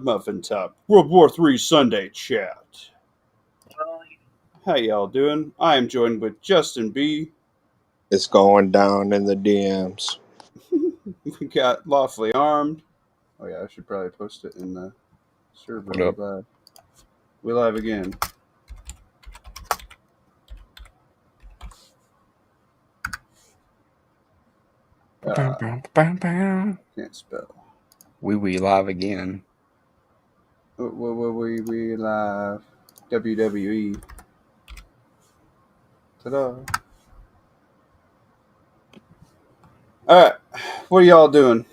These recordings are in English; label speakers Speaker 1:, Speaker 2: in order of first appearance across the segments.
Speaker 1: Muffin Top WW3 Sunday Chat. How y'all doing? I am joined with Justin B.
Speaker 2: It's going down in the DMs.
Speaker 1: We got Lawfully Armed. Oh yeah, I should probably post it in the server.
Speaker 2: What up?
Speaker 1: Live. We live again. Can't spell.
Speaker 3: We live again.
Speaker 1: We live. WWE. Ta-da. Alright, what are y'all doing?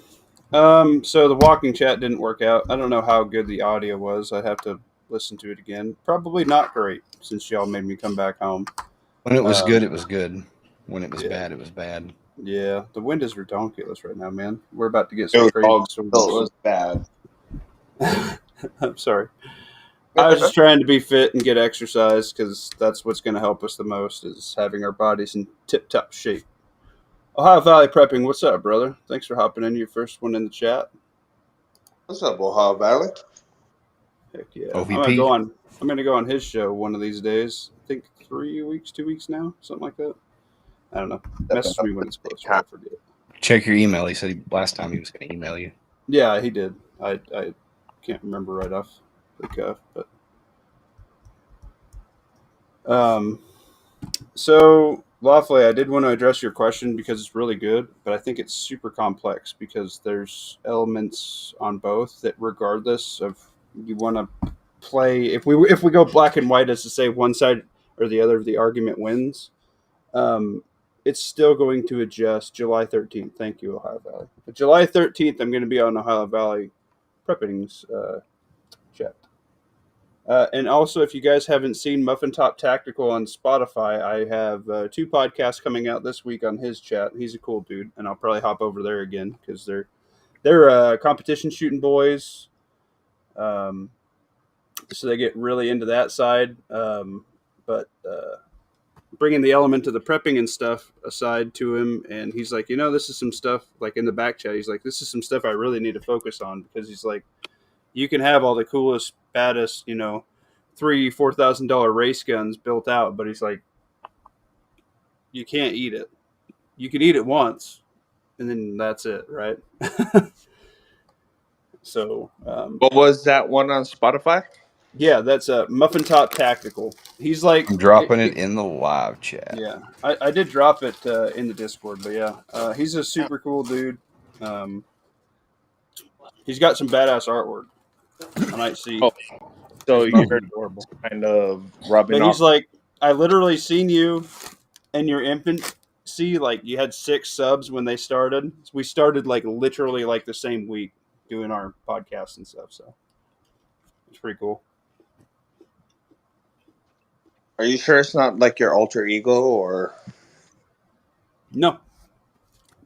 Speaker 1: So the walking chat didn't work out. I don't know how good the audio was. I'd have to listen to it again. Probably not great, since y'all made me come back home.
Speaker 3: When it was good, it was good. When it was bad, it was bad.
Speaker 1: Yeah, the wind is ridiculous right now, man. We're about to get some crazy storms.
Speaker 2: It was bad.
Speaker 1: I'm sorry. I was just trying to be fit and get exercise because that's what's going to help us the most is having our bodies in tip-top shape. Ohio Valley Prepping, what's up, brother? Thanks for hopping in. Your first one in the chat.
Speaker 2: What's up, Ohio Valley?
Speaker 1: Heck yeah.
Speaker 3: OVP.
Speaker 1: I'm gonna go on his show one of these days. I think 2 weeks now, something like that. I don't know. Message me when it's close. I forget.
Speaker 3: Check your email. He said last time he was going to email you.
Speaker 1: Yeah, he did. I can't remember right off the cuff, but so Lawfully, I did want to address your question because it's really good, but I think it's super complex because there's elements on both that, regardless of you want to play, if we go black and white as to say one side or the other of the argument wins, it's still going to adjust. July 13th. Thank you, Ohio Valley. But July 13th, I'm going to be on Ohio Valley Prepping's chat. And also, if you guys haven't seen Muffin Top Tactical on Spotify, I have 2 podcasts coming out this week on his chat. He's a cool dude, and I'll probably hop over there again because they're competition shooting boys. So they get really into that side. But bringing the element of the prepping and stuff aside to him, and he's like, this is some stuff, like in the back chat, he's like, this is some stuff I really need to focus on because he's like, you can have all the coolest, baddest, $3,000-$4,000 race guns built out, but he's like, you can't eat it. You could eat it once, and then that's it, right? So,
Speaker 2: what was that one on Spotify?
Speaker 1: Yeah, that's Muffin Top Tactical. He's like,
Speaker 3: I'm dropping it in the live chat.
Speaker 1: Yeah, I did drop it in the Discord, but yeah, he's a super cool dude. He's got some badass artwork. I might see.
Speaker 2: Oh, so you're adorable, kind of rubbing
Speaker 1: but
Speaker 2: off.
Speaker 1: He's like, I literally seen you in your infancy. Like you had 6 subs when they started. We started like literally like the same week doing our podcast and stuff. So it's pretty cool.
Speaker 2: Are you sure it's not like your alter ego or?
Speaker 1: No,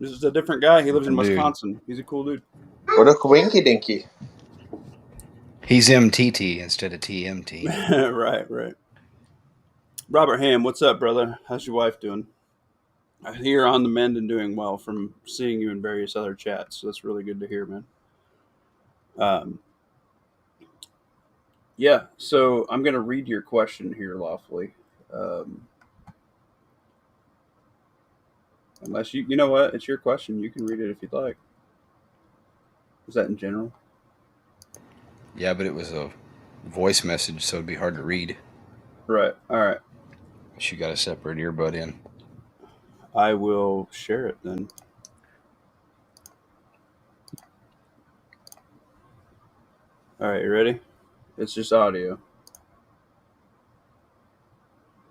Speaker 1: this is a different guy. He lives in Wisconsin. He's a cool dude.
Speaker 2: What a winky dinky.
Speaker 3: He's MTT instead of t.m.t.
Speaker 1: Right. Robert Ham, what's up, brother? How's your wife doing? I hear on the mend and doing well from seeing you in various other chats. So that's really good to hear, man. Yeah, so I'm going to read your question here lawfully. Unless you know what? It's your question. You can read it if you'd like. Is that in general?
Speaker 3: Yeah, but it was a voice message, so it'd be hard to read.
Speaker 1: Right. All right.
Speaker 3: She got a separate earbud in.
Speaker 1: I will share it then. All right, you ready? It's just audio.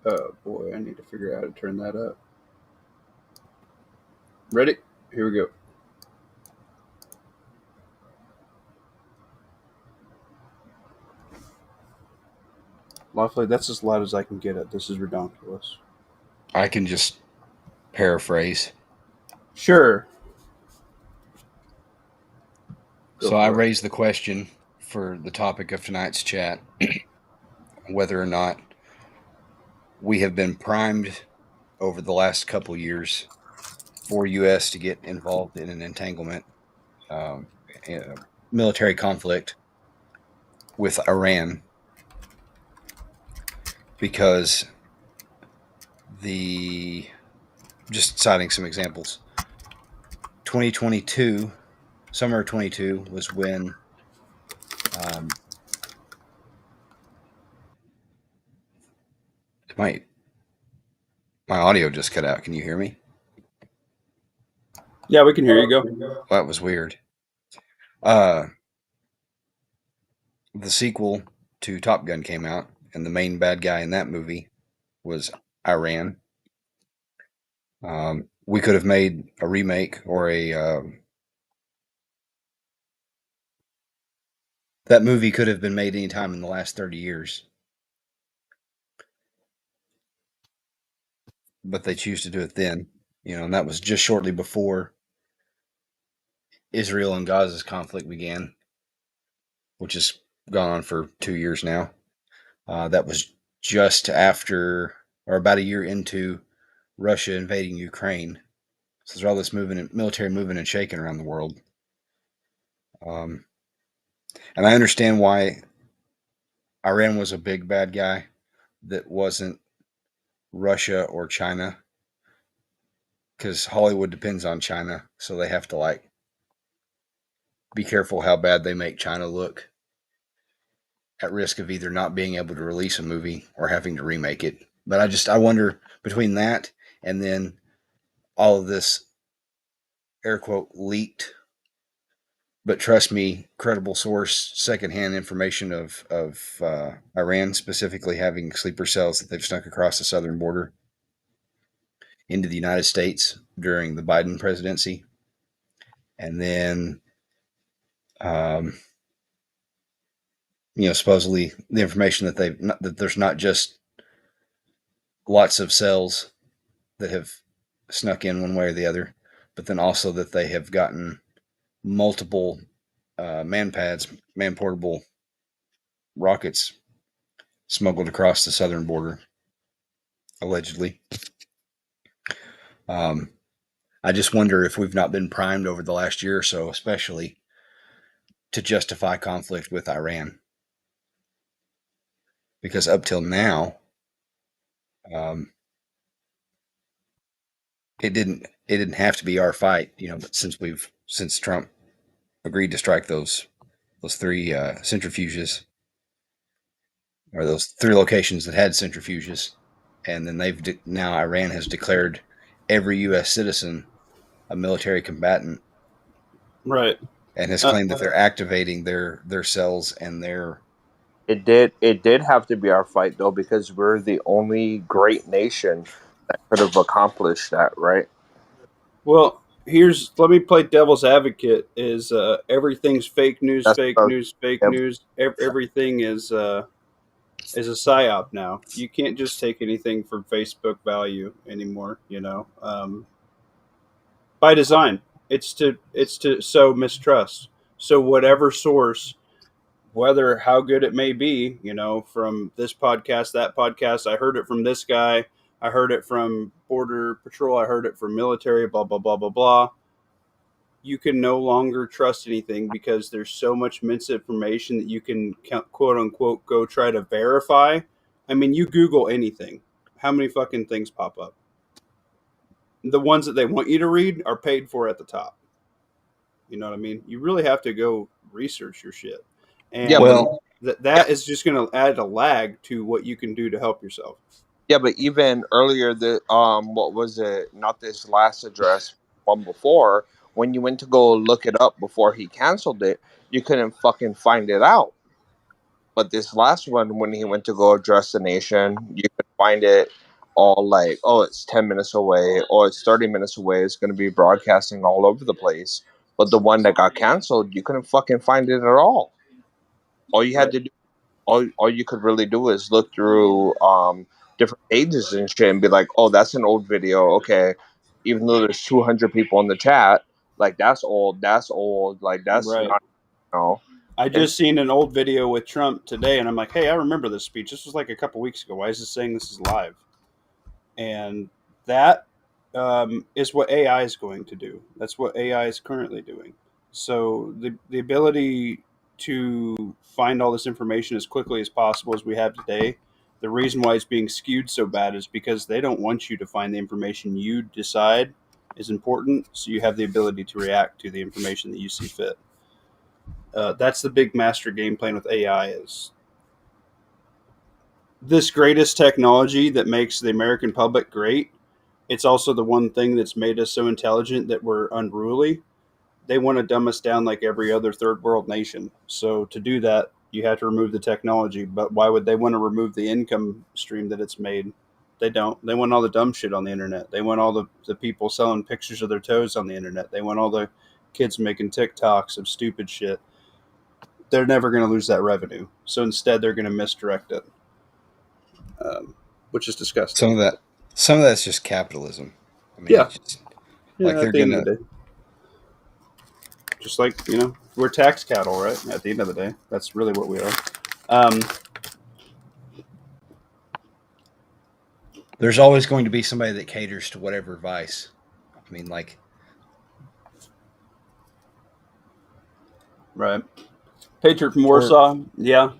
Speaker 1: Oh boy, I need to figure out how to turn that up. Ready? Here we go. Lawfully, that's as loud as I can get it. This is ridiculous.
Speaker 3: I can just paraphrase.
Speaker 1: Sure.
Speaker 3: So I raised the question for the topic of tonight's chat, whether or not we have been primed over the last couple years for U.S. to get involved in an entanglement, military conflict with Iran because just citing some examples, 2022, summer of 22 was when my audio just cut out. Can you hear me?
Speaker 1: Yeah, we can hear you. Go.
Speaker 3: Well, that was weird. The sequel to Top Gun came out, and the main bad guy in that movie was Iran. We could have made a remake or that movie could have been made any time in the last 30 years. But they choose to do it then, and that was just shortly before Israel and Gaza's conflict began, which has gone on for 2 years now. That was just after, or about a year into, Russia invading Ukraine. So there's all this military movement and shaking around the world. And I understand why Iran was a big bad guy that wasn't Russia or China, because Hollywood depends on China, so they have to be careful how bad they make China look, at risk of either not being able to release a movie or having to remake it. But I wonder, between that and then all of this air quote leaked, but trust me, credible source, secondhand information of Iran specifically having sleeper cells that they've snuck across the southern border into the United States during the Biden presidency, and then supposedly the information that there's not just lots of cells that have snuck in one way or the other, but then also that they have gotten multiple man portable rockets smuggled across the southern border, allegedly. I just wonder if we've not been primed over the last year or so, especially to justify conflict with Iran, because up till now, it didn't have to be our fight, but since Trump agreed to strike those three centrifuges, or those three locations that had centrifuges, and then now Iran has declared every U.S. citizen a military combatant,
Speaker 1: Right.
Speaker 3: and has claimed that they're activating their cells and their.
Speaker 2: It did have to be our fight though, because we're the only great nation that could have accomplished that, right?
Speaker 1: Well, let me play devil's advocate. Is everything's fake news,
Speaker 2: That's
Speaker 1: fake news, fake
Speaker 2: yep.
Speaker 1: news? Everything is a psyop now. You can't just take anything for Facebook value anymore. By design, it's to sow mistrust. So whatever source, whether how good it may be, from this podcast, that podcast, I heard it from this guy, I heard it from Border Patrol, I heard it from military, blah blah blah blah blah. You can no longer trust anything because there's so much misinformation that you can quote unquote go try to verify. I mean, you Google anything, how many fucking things pop up? The ones that they want you to read are paid for at the top. You know what I mean? You really have to go research your shit.
Speaker 2: Yeah,
Speaker 1: And
Speaker 2: but
Speaker 1: that is just going to add a lag to what you can do to help yourself.
Speaker 2: yeah, but even earlier, what was it? Not this last address, one before. When you went to go look it up before he canceled it, you couldn't fucking find it out. But this last one, when he went to go address the nation, you could find it all like, oh, it's 10 minutes away, or it's 30 minutes away. It's going to be broadcasting all over the place. But the one that got canceled, you couldn't fucking find it at all. All you had to do, all you could really do is look through different pages and shit and be like, oh, that's an old video. Okay, even though there's 200 people in the chat, like that's old. That's old. Like that's
Speaker 1: Right.
Speaker 2: not. You know.
Speaker 1: I just seen an old video with Trump today, and I'm like, hey, I remember this speech. This was like a couple weeks ago. Why is it saying this is live? And that is what AI is going to do. That's what AI is currently doing. So the ability to find all this information as quickly as possible as we have today, the reason why it's being skewed so bad is because they don't want you to find the information you decide is important, so you have the ability to react to the information that you see fit. That's the big master game plan with AI is this greatest technology that makes the American public great. It's also the one thing that's made us so intelligent that we're unruly. They want to dumb us down like every other third world nation. So to do that, you have to remove the technology. But why would they want to remove the income stream that it's made? They don't. They want all the dumb shit on the internet. They want all the people selling pictures of their toes on the internet. They want all the kids making TikToks of stupid shit. They're never going to lose that revenue. So instead, they're going to misdirect it, which is disgusting.
Speaker 3: Some of that's just capitalism. I mean,
Speaker 1: Yeah.
Speaker 3: Like they're
Speaker 1: at the end
Speaker 3: gonna.
Speaker 1: of the day. Just like, we're tax cattle, right? At the end of the day, that's really what we are.
Speaker 3: There's always going to be somebody that caters to whatever vice. I mean, like.
Speaker 1: Right. Patriot from Warsaw. Yeah.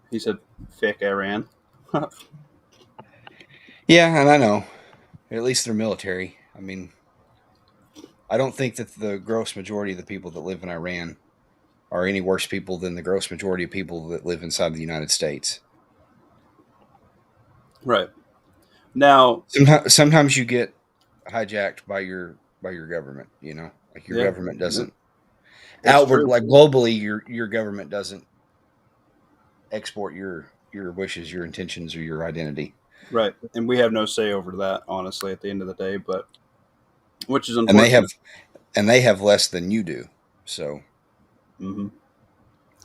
Speaker 1: He said, "Fake Iran."
Speaker 3: Yeah, and I know. At least they're military. I mean, I don't think that the gross majority of the people that live in Iran are any worse people than the gross majority of people that live inside the United States.
Speaker 1: Right. Now,
Speaker 3: sometimes you get hijacked by your government. Like your government doesn't outward, like globally, your government doesn't export your wishes, your intentions, or your identity.
Speaker 1: Right, and we have no say over that, honestly, at the end of the day. But which is unfortunate.
Speaker 3: And they have less than you do. So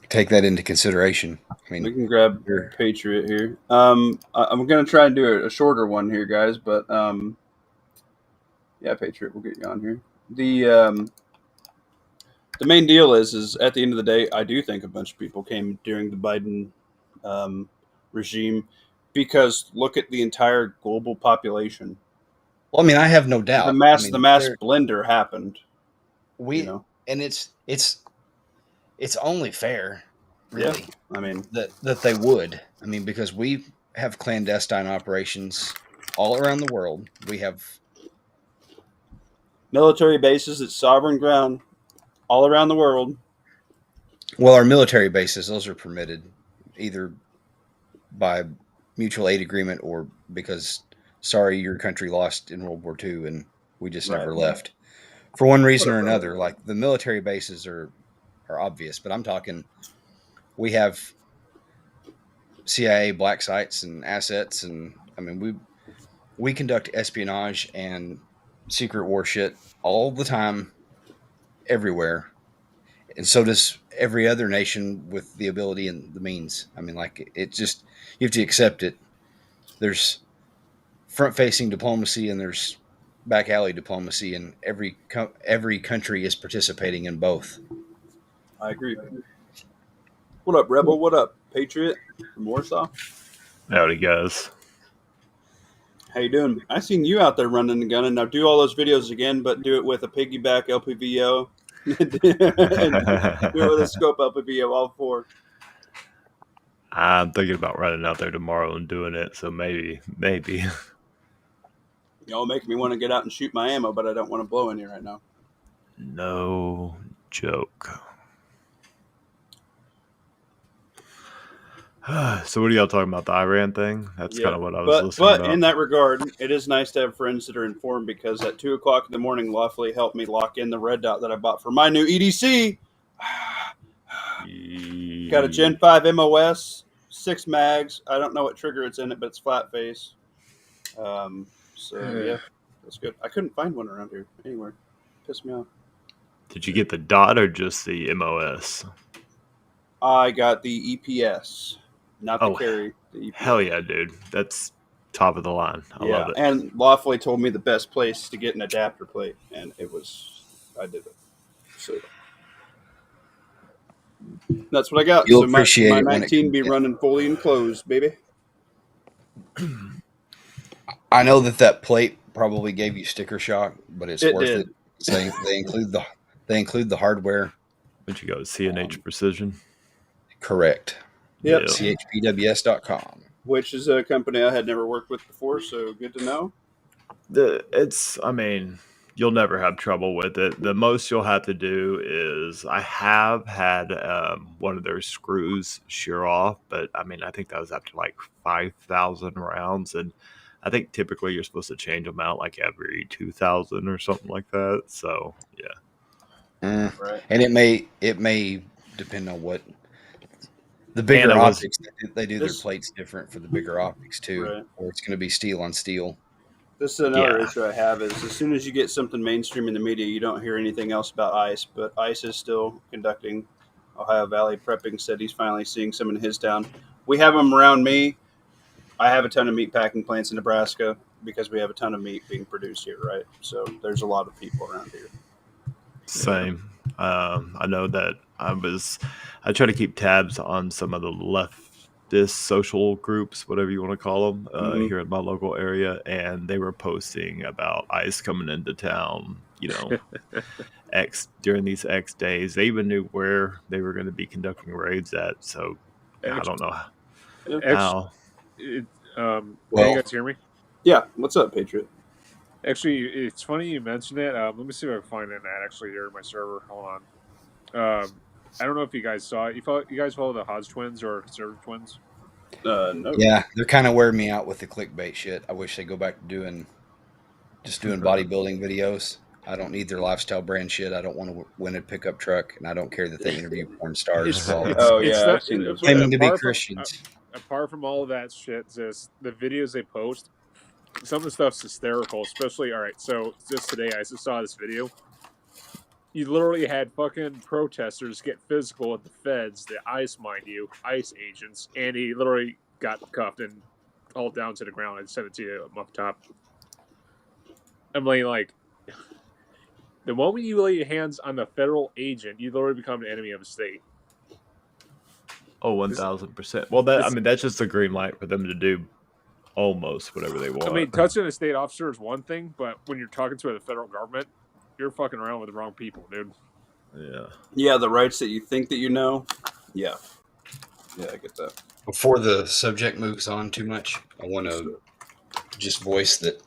Speaker 3: take that into consideration. I mean,
Speaker 1: we can grab Patriot here. I'm going to try and do a shorter one here, guys. But yeah, Patriot, we'll get you on here. The main deal is at the end of the day, I do think a bunch of people came during the Biden regime, because look at the entire global population.
Speaker 3: Well, I mean, I have no doubt.
Speaker 1: The mass blender happened.
Speaker 3: And it's only fair, really.
Speaker 1: Yeah, I mean
Speaker 3: that they would. I mean, because we have clandestine operations all around the world. We have
Speaker 1: military bases at sovereign ground all around the world.
Speaker 3: Well, our military bases, those are permitted either by mutual aid agreement or because, sorry, your country lost in World War II and we just never left. For one reason or another, like the military bases are obvious, but I'm talking, we have CIA black sites and assets, and I mean, we conduct espionage and secret war shit all the time, everywhere. And so does every other nation with the ability and the means. I mean, like, it just, you have to accept it. There's front-facing diplomacy and there's back alley diplomacy, and every country is participating in both.
Speaker 1: I agree. What up, Rebel? What up, Patriot from Warsaw?
Speaker 4: Howdy, guys.
Speaker 1: How you doing? I seen you out there running the gun, and now do all those videos again, but do it with a piggyback LPVO. And do it with a scope LPVO, all four.
Speaker 4: I'm thinking about running out there tomorrow and doing it, so maybe.
Speaker 1: Y'all making me want to get out and shoot my ammo, but I don't want to blow any right now.
Speaker 4: No joke. So what are y'all talking about, the Iran thing? That's kind of what I was listening about.
Speaker 1: But in that regard, it is nice to have friends that are informed, because at 2 o'clock in the morning, Lawfully helped me lock in the red dot that I bought for my new EDC. Got a Gen 5 MOS, 6 mags. I don't know what trigger it's in it, but it's flat face. Yeah, that's good. I couldn't find one around here anywhere. Pissed me off.
Speaker 4: Did you get the dot or just the MOS?
Speaker 1: I got the EPS. Not the carry. The
Speaker 4: hell yeah, dude. That's top of the line. I love it.
Speaker 1: And Lawfully told me the best place to get an adapter plate, and I did it. So that's what I got.
Speaker 3: You'll
Speaker 1: so
Speaker 3: appreciate
Speaker 1: my 19 be running fully enclosed, baby.
Speaker 3: I know that plate probably gave you sticker shock, but it's worth it. So they include the hardware.
Speaker 4: Would you go CNH Precision?
Speaker 3: Correct.
Speaker 1: Yep.
Speaker 3: CHPWS.com.
Speaker 1: Which is a company I had never worked with before, so good to know.
Speaker 4: You'll never have trouble with it. The most you'll have to do is, I have had one of their screws shear off, but I think that was after like 5,000 rounds, and I think typically you're supposed to change them out like every 2,000 or something like that. So yeah,
Speaker 1: Right.
Speaker 3: And it may depend on what the bigger optics. They do their plates different for the bigger optics too,
Speaker 1: right.
Speaker 3: Or it's going to be steel on steel.
Speaker 1: This is another issue I have is as soon as you get something mainstream in the media, you don't hear anything else about ICE. But ICE is still conducting. Ohio Valley Prepping said he's finally seeing some in his town. We have them around me. I have a ton of meat packing plants in Nebraska because we have a ton of meat being produced here, right? So there's a lot of people around here.
Speaker 4: Same. I know that I try to keep tabs on some of the leftist social groups, whatever you want to call them, here in my local area, and they were posting about ICE coming into town, during these X days. They even knew where they were going to be conducting raids at, so I don't know how.
Speaker 5: Can you guys hear me?
Speaker 1: Yeah. What's up, Patriot?
Speaker 5: Actually, it's funny you mentioned that. Let me see if I can find it actually here in my server. Hold on. I don't know if you guys saw it. You guys follow the Hodge twins or Conservative twins?
Speaker 1: No.
Speaker 3: Yeah, they're kind of wearing me out with the clickbait shit. I wish they go back to doing bodybuilding videos. I don't need their lifestyle brand shit. I don't want to win a pickup truck, and I don't care that they interview porn stars. Claiming to be Christians.
Speaker 5: Apart from all of that shit, just the videos they post, some of the stuff's hysterical. Especially, all right, so just today I just saw this video. You literally had fucking protesters get physical with the feds, the ICE, mind you, ICE agents, and he literally got cuffed and hauled down to the ground. I sent it to you up top. I'm like, the moment you lay your hands on the federal agent, you literally become an enemy of the state.
Speaker 4: Oh, 1,000%. Well, that's just a green light for them to do almost whatever they want.
Speaker 5: Touching a state officer is one thing, but when you're talking to the federal government, you're fucking around with the wrong people, dude.
Speaker 4: Yeah.
Speaker 1: Yeah, the rights that you think that you know. Yeah. Yeah, I get that.
Speaker 3: Before the subject moves on too much, I want to just voice that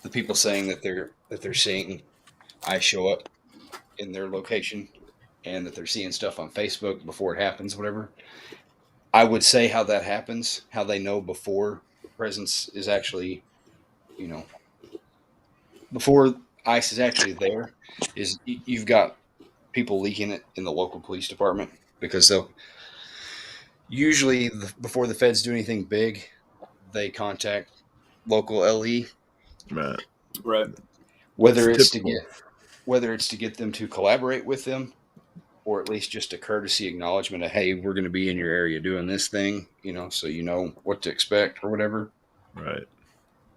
Speaker 3: the people saying that they're seeing I show up in their location and that they're seeing stuff on Facebook before it happens, whatever. I would say how that happens, how they know before presence is actually, before ICE is actually there, is you've got people leaking it in the local police department because they'll usually before the feds do anything big, they contact local LE.
Speaker 1: Right.
Speaker 3: Whether it's to get them to collaborate with them, or at least just a courtesy acknowledgement of, hey, we're going to be in your area doing this thing, so you know what to expect or whatever.
Speaker 4: Right.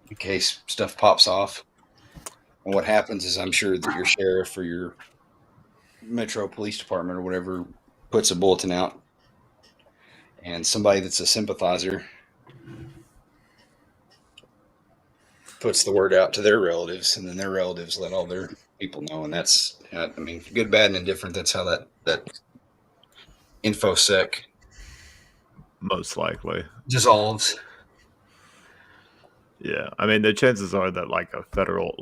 Speaker 3: In case stuff pops off. And what happens is I'm sure that your sheriff or your metro police department or whatever puts a bulletin out, and somebody that's a sympathizer puts the word out to their relatives, and then their relatives let all their people know. And that's, good, bad, and indifferent. That's how that infosec
Speaker 4: most likely
Speaker 3: dissolves.
Speaker 4: Yeah, the chances are that like a federal,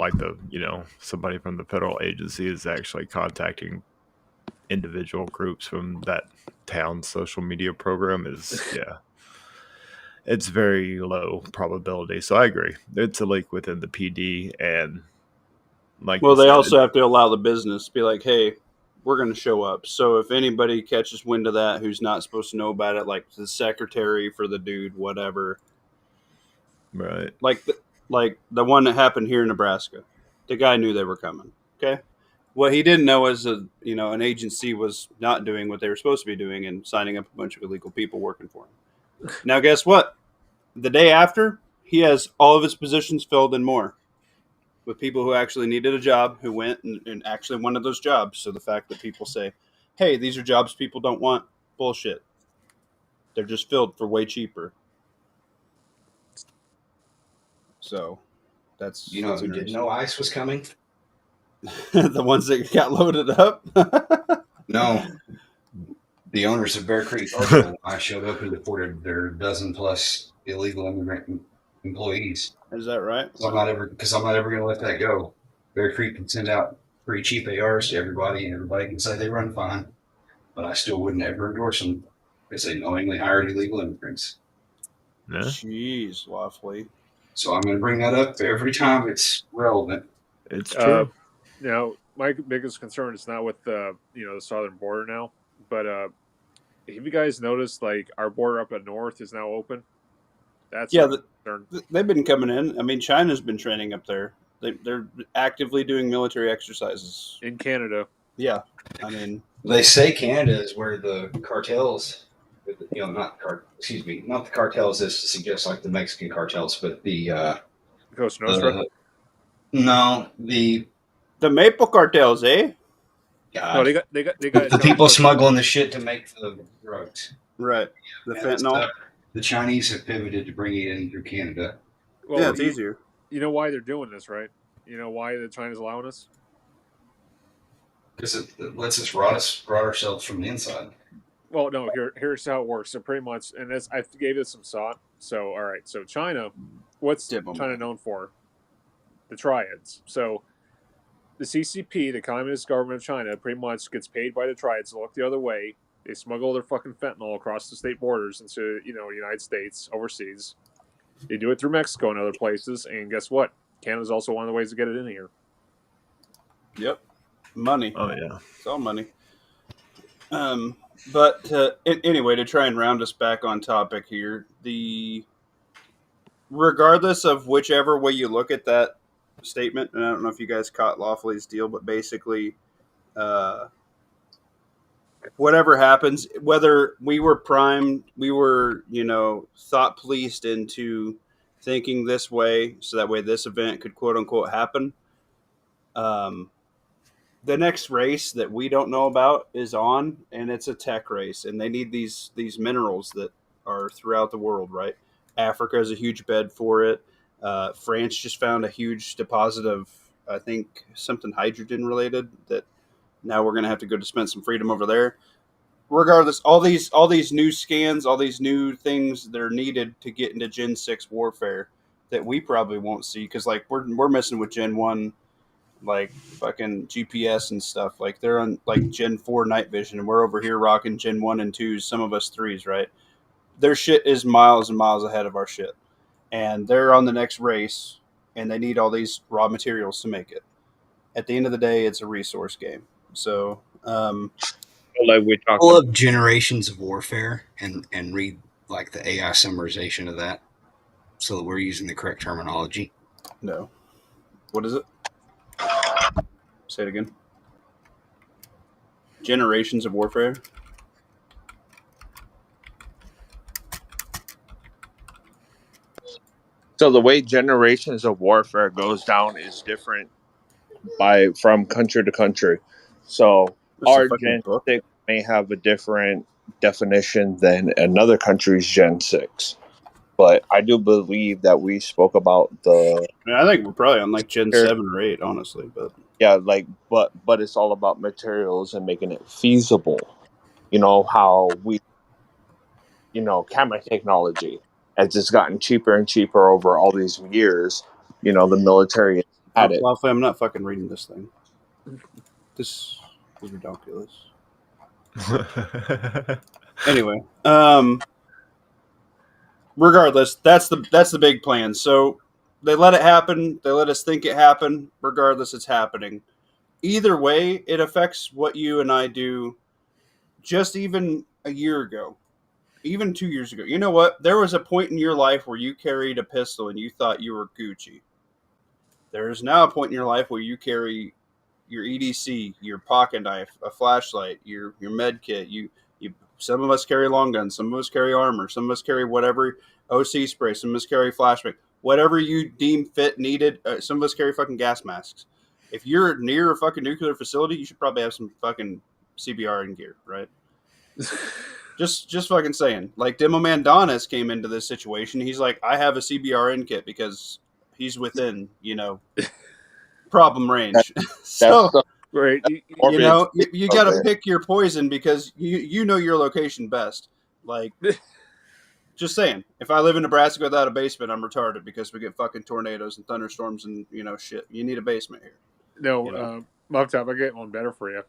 Speaker 4: somebody from the federal agency is actually contacting individual groups from that town's social media program is, it's very low probability. So I agree. It's a leak within the PD, and
Speaker 1: they also have to allow the business to be like, hey, we're going to show up. So if anybody catches wind of that who's not supposed to know about it, like the secretary for the dude, whatever.
Speaker 4: Right.
Speaker 1: Like the one that happened here in Nebraska. The guy knew they were coming. Okay. What he didn't know is an agency was not doing what they were supposed to be doing and signing up a bunch of illegal people working for him. Now, guess what? The day after, he has all of his positions filled and more with people who actually needed a job, who went and actually wanted those jobs. So the fact that people say, hey, these are jobs people don't want, bullshit. They're just filled for way cheaper. So that's...
Speaker 3: who didn't know ICE was coming?
Speaker 1: The ones that got loaded up?
Speaker 3: No. The owners of Bear Creek, Arkansas, I showed up and reported their dozen plus illegal immigrant employees.
Speaker 1: Is that right?
Speaker 3: So I'm not ever going to let that go. Bear Creek can send out pretty cheap ARs to everybody, and everybody can say they run fine, but I still wouldn't ever endorse them because they knowingly hired illegal immigrants.
Speaker 4: Yeah.
Speaker 1: Jeez, Waffly.
Speaker 3: So I'm going to bring that up every time it's relevant.
Speaker 4: It's true.
Speaker 5: Now, my biggest concern is not with the southern border now, but have you guys noticed like our border up at north is now open? That's
Speaker 1: they've been coming in. I mean, China's been training up there. They're actively doing military exercises
Speaker 5: in Canada.
Speaker 1: Yeah, I mean,
Speaker 3: they say Canada is where the cartels, not the cartels as to suggest like the Mexican cartels, but the
Speaker 5: Coast Nostra.
Speaker 3: The
Speaker 1: Maple cartels, eh?
Speaker 5: God. No, they got
Speaker 3: the people smuggling the shit to make the drugs.
Speaker 1: Right. The fentanyl.
Speaker 3: The Chinese have pivoted to bring it in through Canada.
Speaker 1: Well, yeah, it's easier.
Speaker 5: You know why they're doing this, right? You know why the China's allowing us?
Speaker 3: Because it lets us rot ourselves from the inside.
Speaker 5: Well, no. Here's how it works. So pretty much, and I gave this some thought. So all right. So China, what's China known for? The triads. So the CCP, the Communist Government of China, pretty much gets paid by the triads to look the other way. They smuggle their fucking fentanyl across the state borders into, the United States, overseas. They do it through Mexico and other places. And guess what? Canada's also one of the ways to get it in here.
Speaker 1: Yep. Money.
Speaker 4: Oh, yeah.
Speaker 1: It's all money. But anyway, to try and round us back on topic here, regardless of whichever way you look at that statement, and I don't know if you guys caught Lawfully's deal, but basically, whatever happens, whether we were primed, we were, thought policed into thinking this way, so that way this event could quote unquote happen. The next race that we don't know about is on, and it's a tech race, and they need these minerals that are throughout the world, right? Africa is a huge bed for it. France just found a huge deposit of, I think, something hydrogen related that now we're going to have to go dispense some freedom over there. Regardless, all these new scans, all these new things that are needed to get into Gen 6 warfare that we probably won't see, because like we're messing with Gen 1, like fucking GPS and stuff. Like they're on like Gen 4 night vision, and we're over here rocking Gen 1 and 2s, some of us 3s, right? Their shit is miles and miles ahead of our shit. And they're on the next race, and they need all these raw materials to make it. At the end of the day, it's a resource game. So,
Speaker 2: like we talked
Speaker 3: about generations of warfare and read like the AI summarization of that, so that we're using the correct terminology.
Speaker 1: No. What is it? Say it again. Generations of warfare.
Speaker 2: So the way generations of warfare goes down is different from country to country. So our Gen 6 may have a different definition than another country's Gen 6. But I do believe that we spoke about
Speaker 1: I think we're probably on like Gen 7 or 8, honestly. But
Speaker 2: yeah, but it's all about materials and making it feasible. How we, camera technology, as it's gotten cheaper and cheaper over all these years, the military had it.
Speaker 1: I'm not fucking reading this thing. This is ridiculous. Anyway, regardless, that's the big plan. So they let it happen. They let us think it happened. Regardless, it's happening. Either way, it affects what you and I do. Just even a year ago, even 2 years ago. You know what? There was a point in your life where you carried a pistol and you thought you were Gucci. There is now a point in your life where you carry your EDC, your pocket knife, a flashlight, your med kit. You some of us carry long guns, some of us carry armor, some of us carry whatever, OC spray, some of us carry flashbang, whatever you deem fit needed. Some of us carry fucking gas masks. If you're near a fucking nuclear facility, you should probably have some fucking CBR in gear, right? just fucking saying. Like Demo Man Donis came into this situation. He's like, I have a CBRN kit because he's within, problem range. So
Speaker 5: Right.
Speaker 1: You know, you got to pick your poison because you know your location best. Like, just saying, if I live in Nebraska without a basement, I'm retarded because we get fucking tornadoes and thunderstorms and shit. You need a basement here.
Speaker 5: No, Love Top, I get one better for you.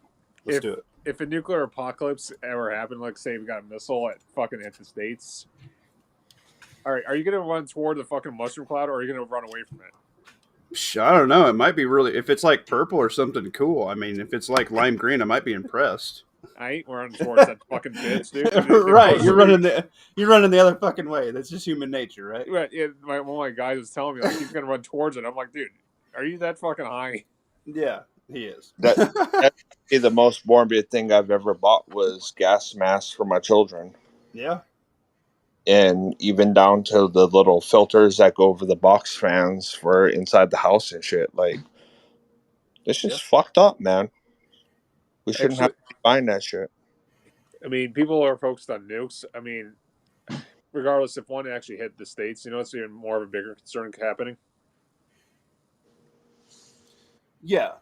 Speaker 1: Let's do it.
Speaker 5: If a nuclear apocalypse ever happened, like say we got a missile at the States, all right, are you gonna run toward the fucking mushroom cloud or are you gonna run away from it?
Speaker 1: I don't know. It might be really if it's like purple or something cool. I mean, if it's like lime green, I might be impressed.
Speaker 5: I ain't running towards that fucking bitch, dude.
Speaker 1: Right, you're running the other fucking way. That's just human nature, right?
Speaker 5: Right. Yeah, one of my guys was telling me like he's gonna run towards it. I'm like, dude, are you that fucking high?
Speaker 1: Yeah, he is.
Speaker 2: That's the most morbid thing I've ever bought was gas masks for my children.
Speaker 1: Yeah.
Speaker 2: And even down to the little filters that go over the box fans for inside the house and shit. Like, it's just fucked up, man. We shouldn't have to be buying that shit.
Speaker 5: I mean, people are focused on nukes. I mean, regardless if one actually hit the States, it's even more of a bigger concern happening.
Speaker 1: Yeah,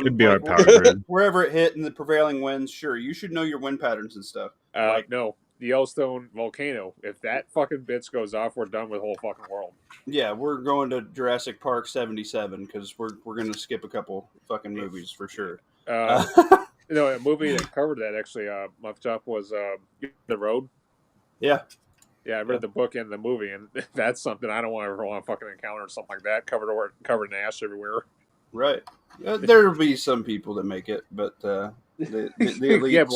Speaker 4: It'd be our power grid.
Speaker 1: Wherever it hit and the prevailing winds, sure, you should know your wind patterns and stuff.
Speaker 5: No, the Yellowstone volcano. If that fucking bitch goes off, we're done with the whole fucking world.
Speaker 1: Yeah, we're going to Jurassic Park 77 because we're going to skip a couple fucking movies for sure.
Speaker 5: A movie that covered that actually, Muff Top was The Road.
Speaker 1: Yeah.
Speaker 5: Yeah, I read the book and the movie, and that's something I don't ever want to fucking encounter. Something like that, covered in ash everywhere.
Speaker 1: Right. There'll be some people that make it, but the elite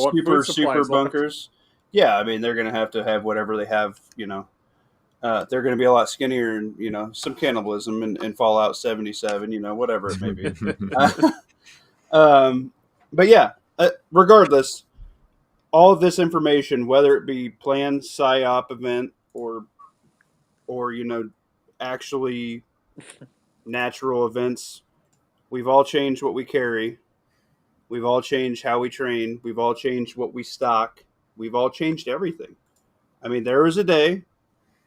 Speaker 1: super bunkers. Yeah, I mean they're going to have whatever they have. They're going to be a lot skinnier, and some cannibalism in Fallout 77. Whatever it may be. But yeah, regardless, all of this information, whether it be planned psyop event or actually natural events. We've all changed what we carry. We've all changed how we train. We've all changed what we stock. We've all changed everything. I mean, there was a day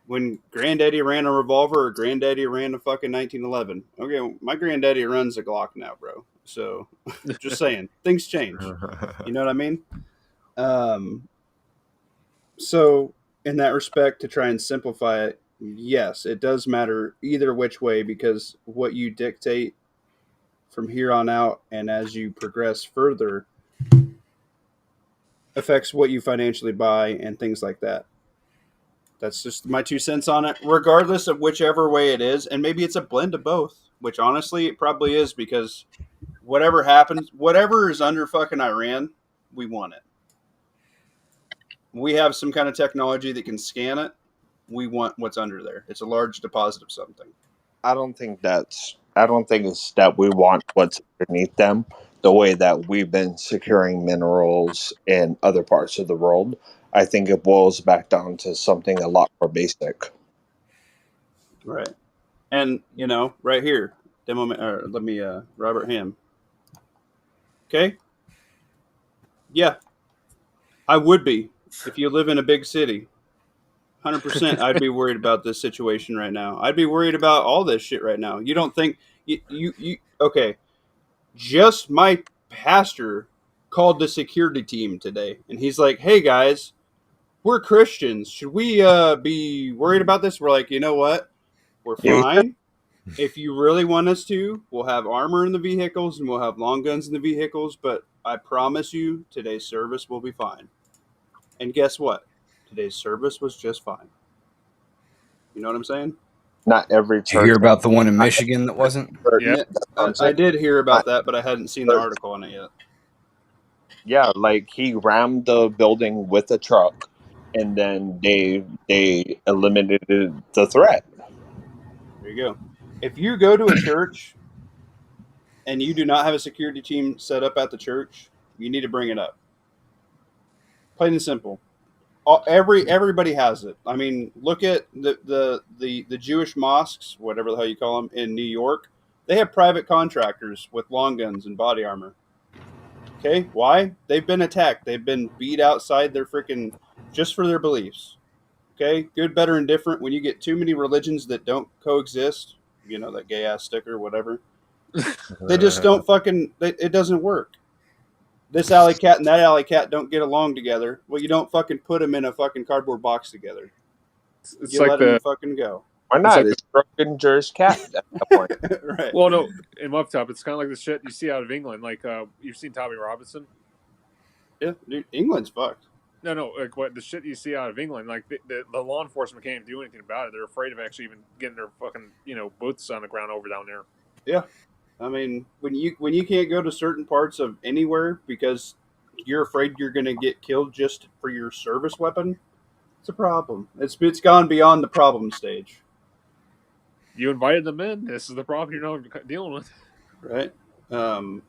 Speaker 1: when Granddaddy ran a revolver or Granddaddy ran a fucking 1911. Okay, my Granddaddy runs a Glock now, bro. So, just saying, things change. You know what I mean? So, in that respect, to try and simplify it, yes, it does matter either which way because what you dictate from here on out and as you progress further affects what you financially buy and things like that. That's just my 2 cents on it, regardless of whichever way it is. And maybe it's a blend of both, which honestly it probably is because whatever happens, whatever is under fucking Iran, we want it. We have some kind of technology that can scan it. We want what's under there. It's a large deposit of something.
Speaker 2: I don't think it's that we want what's underneath them the way that we've been securing minerals in other parts of the world. I think it boils back down to something a lot more basic.
Speaker 1: Right. And, right here, Robert Ham. Okay? Yeah. I would be. If you live in a big city, 100%, I'd be worried about this situation right now. I'd be worried about all this shit right now. You don't think you okay? Just my pastor called the security team today, and he's like, "Hey guys, we're Christians. Should we be worried about this?" We're like, "You know what? We're fine. If you really want us to, we'll have armor in the vehicles and we'll have long guns in the vehicles. But I promise you, today's service will be fine." And guess what? Today's service was just fine. You know what I'm saying?
Speaker 2: Not every church.
Speaker 3: Did you hear about the one in Michigan that wasn't?
Speaker 1: Yeah, I did hear about that, but I hadn't seen the article on it yet.
Speaker 2: Yeah, like he rammed the building with a truck, and then they eliminated the threat.
Speaker 1: There you go. If you go to a church and you do not have a security team set up at the church, you need to bring it up. Plain and simple. Everybody has it. I mean, look at the Jewish mosques, whatever the hell you call them, in New York. They have private contractors with long guns and body armor. Okay, why? They've been attacked. They've been beat outside their freaking just for their beliefs. Okay, good, better, and different. When you get too many religions that don't coexist, that gay ass sticker, whatever. They just don't fucking. It doesn't work. this alley cat and that alley cat don't get along together. Well, you don't fucking put them in a fucking cardboard box together.
Speaker 5: It's
Speaker 1: You
Speaker 5: like
Speaker 1: let them fucking go.
Speaker 2: Why not? It's Schrodinger's cat at that point.
Speaker 1: Right.
Speaker 5: Well, no, in Muff Top, it's kind of like the shit you see out of England. Like, you've seen Tommy Robinson?
Speaker 1: Yeah, dude, England's fucked.
Speaker 5: No, like what the shit you see out of England, like the law enforcement can't do anything about it. They're afraid of actually even getting their fucking boots on the ground over down there.
Speaker 1: Yeah, I mean when you can't go to certain parts of anywhere because you're afraid you're going to get killed just for your service weapon, it's a problem. It's gone beyond the problem stage.
Speaker 5: You invited them in. This is the problem you're not dealing with,
Speaker 1: right? But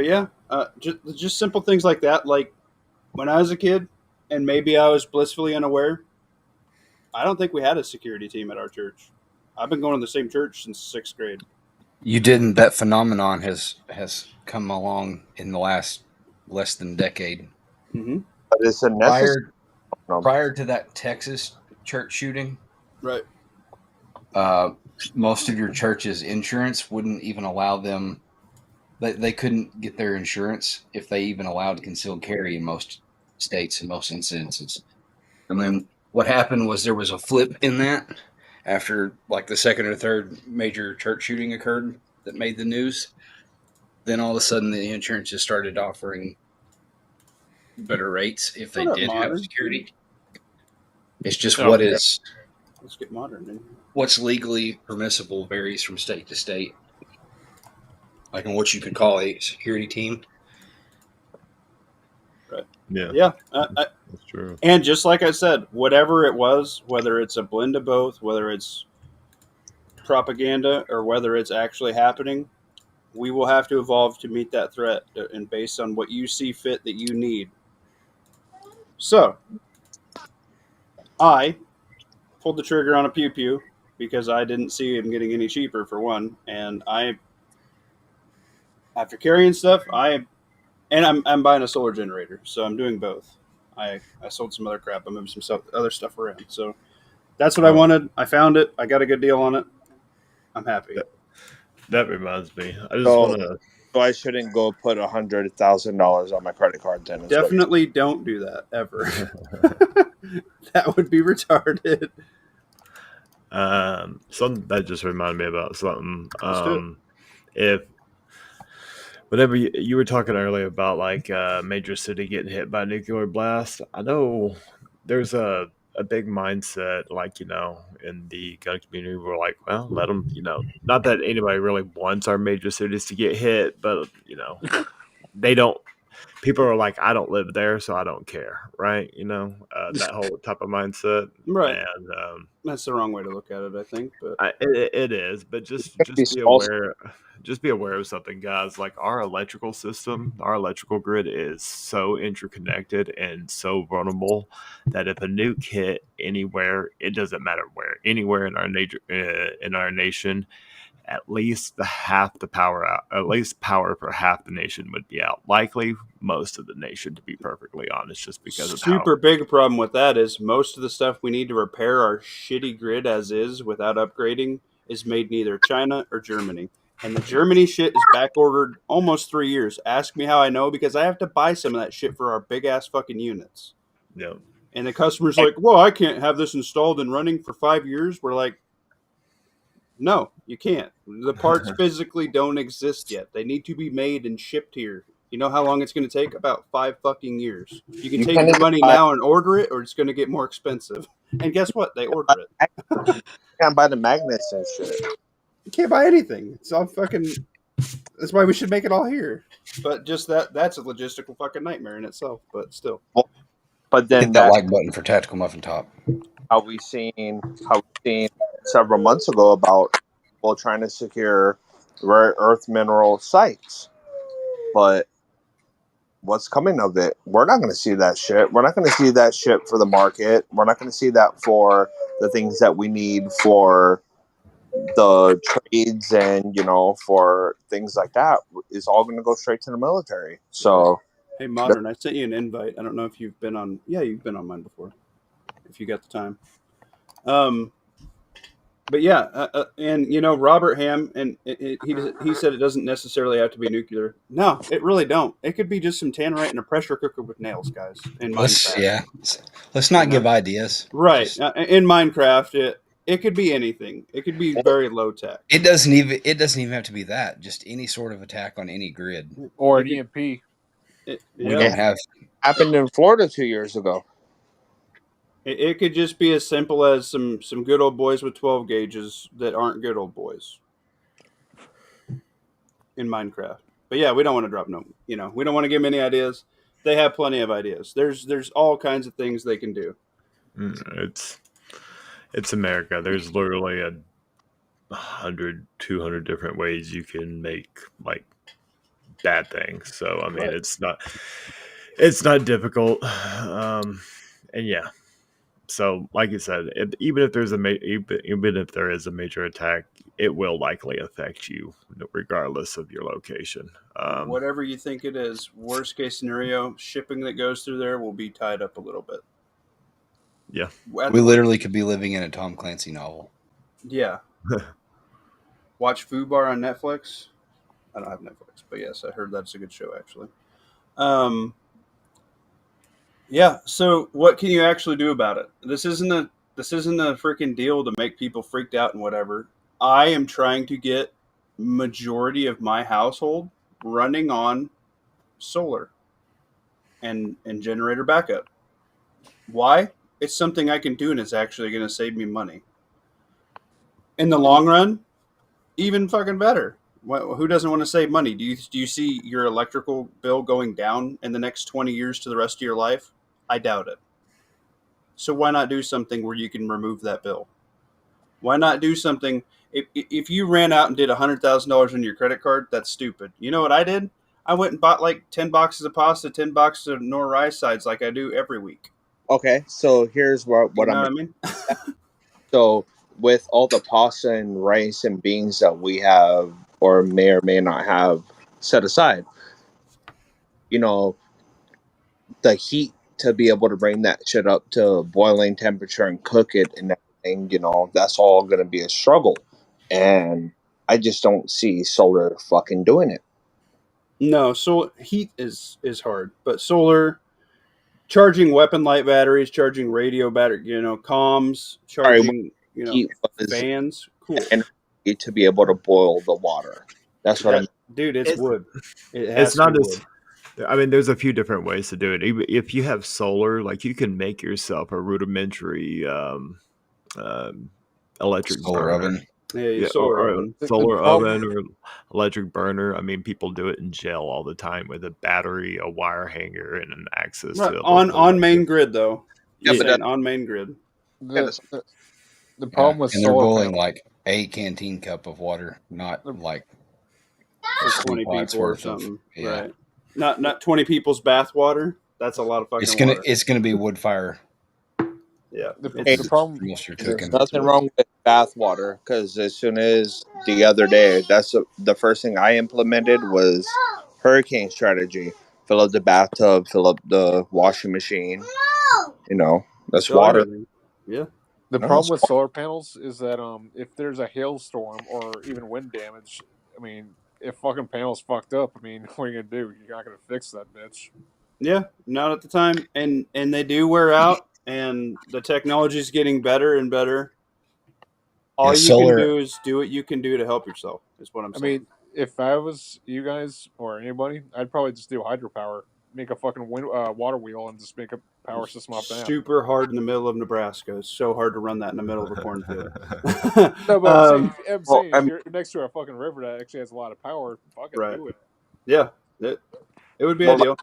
Speaker 1: yeah, just simple things like that. Like when I was a kid, and maybe I was blissfully unaware. I don't think we had a security team at our church. I've been going to the same church since 6th grade.
Speaker 3: You didn't. That phenomenon has come along in the last less than decade.
Speaker 1: Mm-hmm.
Speaker 2: But it's a necessary.
Speaker 3: Prior to that Texas church shooting,
Speaker 1: right?
Speaker 3: Most of your church's insurance wouldn't even allow them. They couldn't get their insurance if they even allowed concealed carry in most states in most instances. And then what happened was there was a flip in that after like the second or third major church shooting occurred that made the news. Then all of a sudden the insurance just started offering better rates if they did have security. It's just Let's
Speaker 1: get modern.
Speaker 3: What's legally permissible varies from state to state. Like in what you could call a security team.
Speaker 1: Right.
Speaker 4: Yeah.
Speaker 1: Yeah.
Speaker 4: That's true.
Speaker 1: And just like I said, whatever it was, whether it's a blend of both, whether it's propaganda or whether it's actually happening, we will have to evolve to meet that threat and based on what you see fit that you need. So, I pulled the trigger on a pew pew because I didn't see him getting any cheaper for one, and after carrying stuff, I'm buying a solar generator, so I'm doing both. I sold some other crap. I'm moving some other stuff around. So that's what I wanted. I found it. I got a good deal on it. I'm happy.
Speaker 4: That reminds me. I just want to.
Speaker 2: So I shouldn't go put $100,000 on my credit card then.
Speaker 1: Definitely don't do that ever. That would be retarded.
Speaker 4: Something that just reminded me about something. If whenever you were talking earlier about like a major city getting hit by a nuclear blast, I know there's a big mindset, like, in the gun community, we're like, well, let them, not that anybody really wants our major cities to get hit, but, they don't, people are like, I don't live there, so I don't care, right? That whole type of mindset.
Speaker 1: Right.
Speaker 4: And
Speaker 1: that's the wrong way to look at it, I think. But
Speaker 4: it is, but just be aware. Just be aware of something, guys. Like our electrical system, our electrical grid is so interconnected and so vulnerable that if a nuke hit anywhere, it doesn't matter where, anywhere in our nation, at least power for half the nation would be out. Likely most of the nation, to be perfectly honest, just because of
Speaker 1: super big problem with that is most of the stuff we need to repair our shitty grid as is without upgrading is made in either China or Germany. And the Germany shit is back ordered almost 3 years. Ask me how I know, because I have to buy some of that shit for our big ass fucking units.
Speaker 4: Yeah.
Speaker 1: And the customer's like, well, I can't have this installed and running for 5 years. We're like, no, you can't. The parts physically don't exist yet. They need to be made and shipped here. You know how long it's going to take? About 5 fucking years. You can take your money now and order it, or it's going to get more expensive. And guess what? They order it.
Speaker 2: You can't buy the magnets and shit.
Speaker 1: You can't buy anything. It's all fucking. That's why we should make it all here. But just that's a logistical fucking nightmare in itself. But still.
Speaker 2: But then
Speaker 3: hit that like button for Tactical Muffin Top.
Speaker 2: How we seen several months ago about people trying to secure rare earth mineral sites. But what's coming of it? We're not going to see that shit. We're not going to see that shit for the market. We're not going to see that for the things that we need for the trades and, for things like that. It's all going to go straight to the military. So,
Speaker 1: hey, Modern, I sent you an invite. I don't know if you've been on. Yeah, you've been on mine before. If you got the time. But yeah, and Robert Ham, and he said it doesn't necessarily have to be nuclear. No, it really don't. It could be just some tannerite in a pressure cooker with nails, guys. In Minecraft,
Speaker 3: Let's not give ideas.
Speaker 1: Right.
Speaker 3: Just,
Speaker 1: In Minecraft, it could be anything. It could be very low tech.
Speaker 3: it doesn't even have to be that. Just any sort of attack on any grid.
Speaker 5: Or an EMP.
Speaker 3: We don't have.
Speaker 2: Happened in Florida 2 years ago.
Speaker 1: It could just be as simple as some good old boys with 12 gauges that aren't good old boys in Minecraft. But yeah, we don't want to drop we don't want to give them any ideas. They have plenty of ideas. There's all kinds of things they can do.
Speaker 4: It's America. There's literally 100, 200 different ways you can make like bad things. So I mean,
Speaker 1: Right.
Speaker 4: it's not difficult. And yeah. So, like you said, even if there is a major attack, it will likely affect you, regardless of your location.
Speaker 1: Whatever you think it is, worst case scenario, shipping that goes through there will be tied up a little bit.
Speaker 4: Yeah,
Speaker 3: we literally could be living in a Tom Clancy novel.
Speaker 1: Yeah. Watch Fubar on Netflix. I don't have Netflix, but yes, I heard that's a good show actually. Yeah. So, what can you actually do about it? This isn't a freaking deal to make people freaked out and whatever. I am trying to get majority of my household running on solar and generator backup. Why? It's something I can do, and it's actually going to save me money in the long run. Even fucking better. Who doesn't want to save money? Do you see your electrical bill going down in the next 20 years to the rest of your life? I doubt it. So why not do something where you can remove that bill? Why not do something? If you ran out and did $100,000 on your credit card, that's stupid. You know what I did? I went and bought like 10 boxes of pasta, 10 boxes of Nor rice sides like I do every week.
Speaker 2: Okay, so here's what
Speaker 1: You know what I mean?
Speaker 2: So with all the pasta and rice and beans that we have or may not have set aside, the heat to be able to bring that shit up to boiling temperature and cook it and everything, that's all going to be a struggle. And I just don't see solar fucking doing it.
Speaker 1: No, so heat is hard, but solar, charging weapon light batteries, charging radio battery, comms, charging,
Speaker 2: heat
Speaker 1: fans, cool.
Speaker 2: And to be able to boil the water. That's what
Speaker 1: dude. It's wood.
Speaker 4: It's not as. I mean, there's a few different ways to do it. If you have solar, like you can make yourself a rudimentary electric
Speaker 3: solar
Speaker 4: burner.
Speaker 3: oven.
Speaker 1: Yeah, solar oven.
Speaker 4: Solar oven or electric burner. I mean, people do it in jail all the time with a battery, a wire hanger, and an access to
Speaker 1: on main grid though.
Speaker 2: Yeah, but
Speaker 1: on main grid.
Speaker 5: The problem with
Speaker 3: and they're boiling like a canteen cup of water, not like
Speaker 1: for 20 people or something.
Speaker 3: Yeah.
Speaker 1: Right. Not 20 people's bath water. That's a lot of fucking water.
Speaker 3: It's gonna be wood fire.
Speaker 1: Yeah.
Speaker 2: The
Speaker 5: problem
Speaker 2: there's nothing wrong with bath water, because as soon as the other day, that's the first thing I implemented was hurricane strategy. Fill up the bathtub, fill up the washing machine. That's water.
Speaker 1: Yeah.
Speaker 5: The problem with solar panels is that if there's a hailstorm or even wind damage, I mean, if fucking panels fucked up, I mean, what are you gonna do? You're not gonna fix that bitch.
Speaker 1: Yeah, not at the time, and they do wear out, and the technology is getting better and better. All you can do is do what you can do to help yourself. Is what I'm saying.
Speaker 5: I mean, if I was you guys or anybody, I'd probably just do hydropower. Make a fucking water wheel and just make a power system off that.
Speaker 1: Super hard in the middle of Nebraska. It's so hard to run that in the middle of a cornfield.
Speaker 5: No, but I'm saying if you're next to a fucking river that actually has a lot of power, fucking do it.
Speaker 1: Yeah, it would be ideal.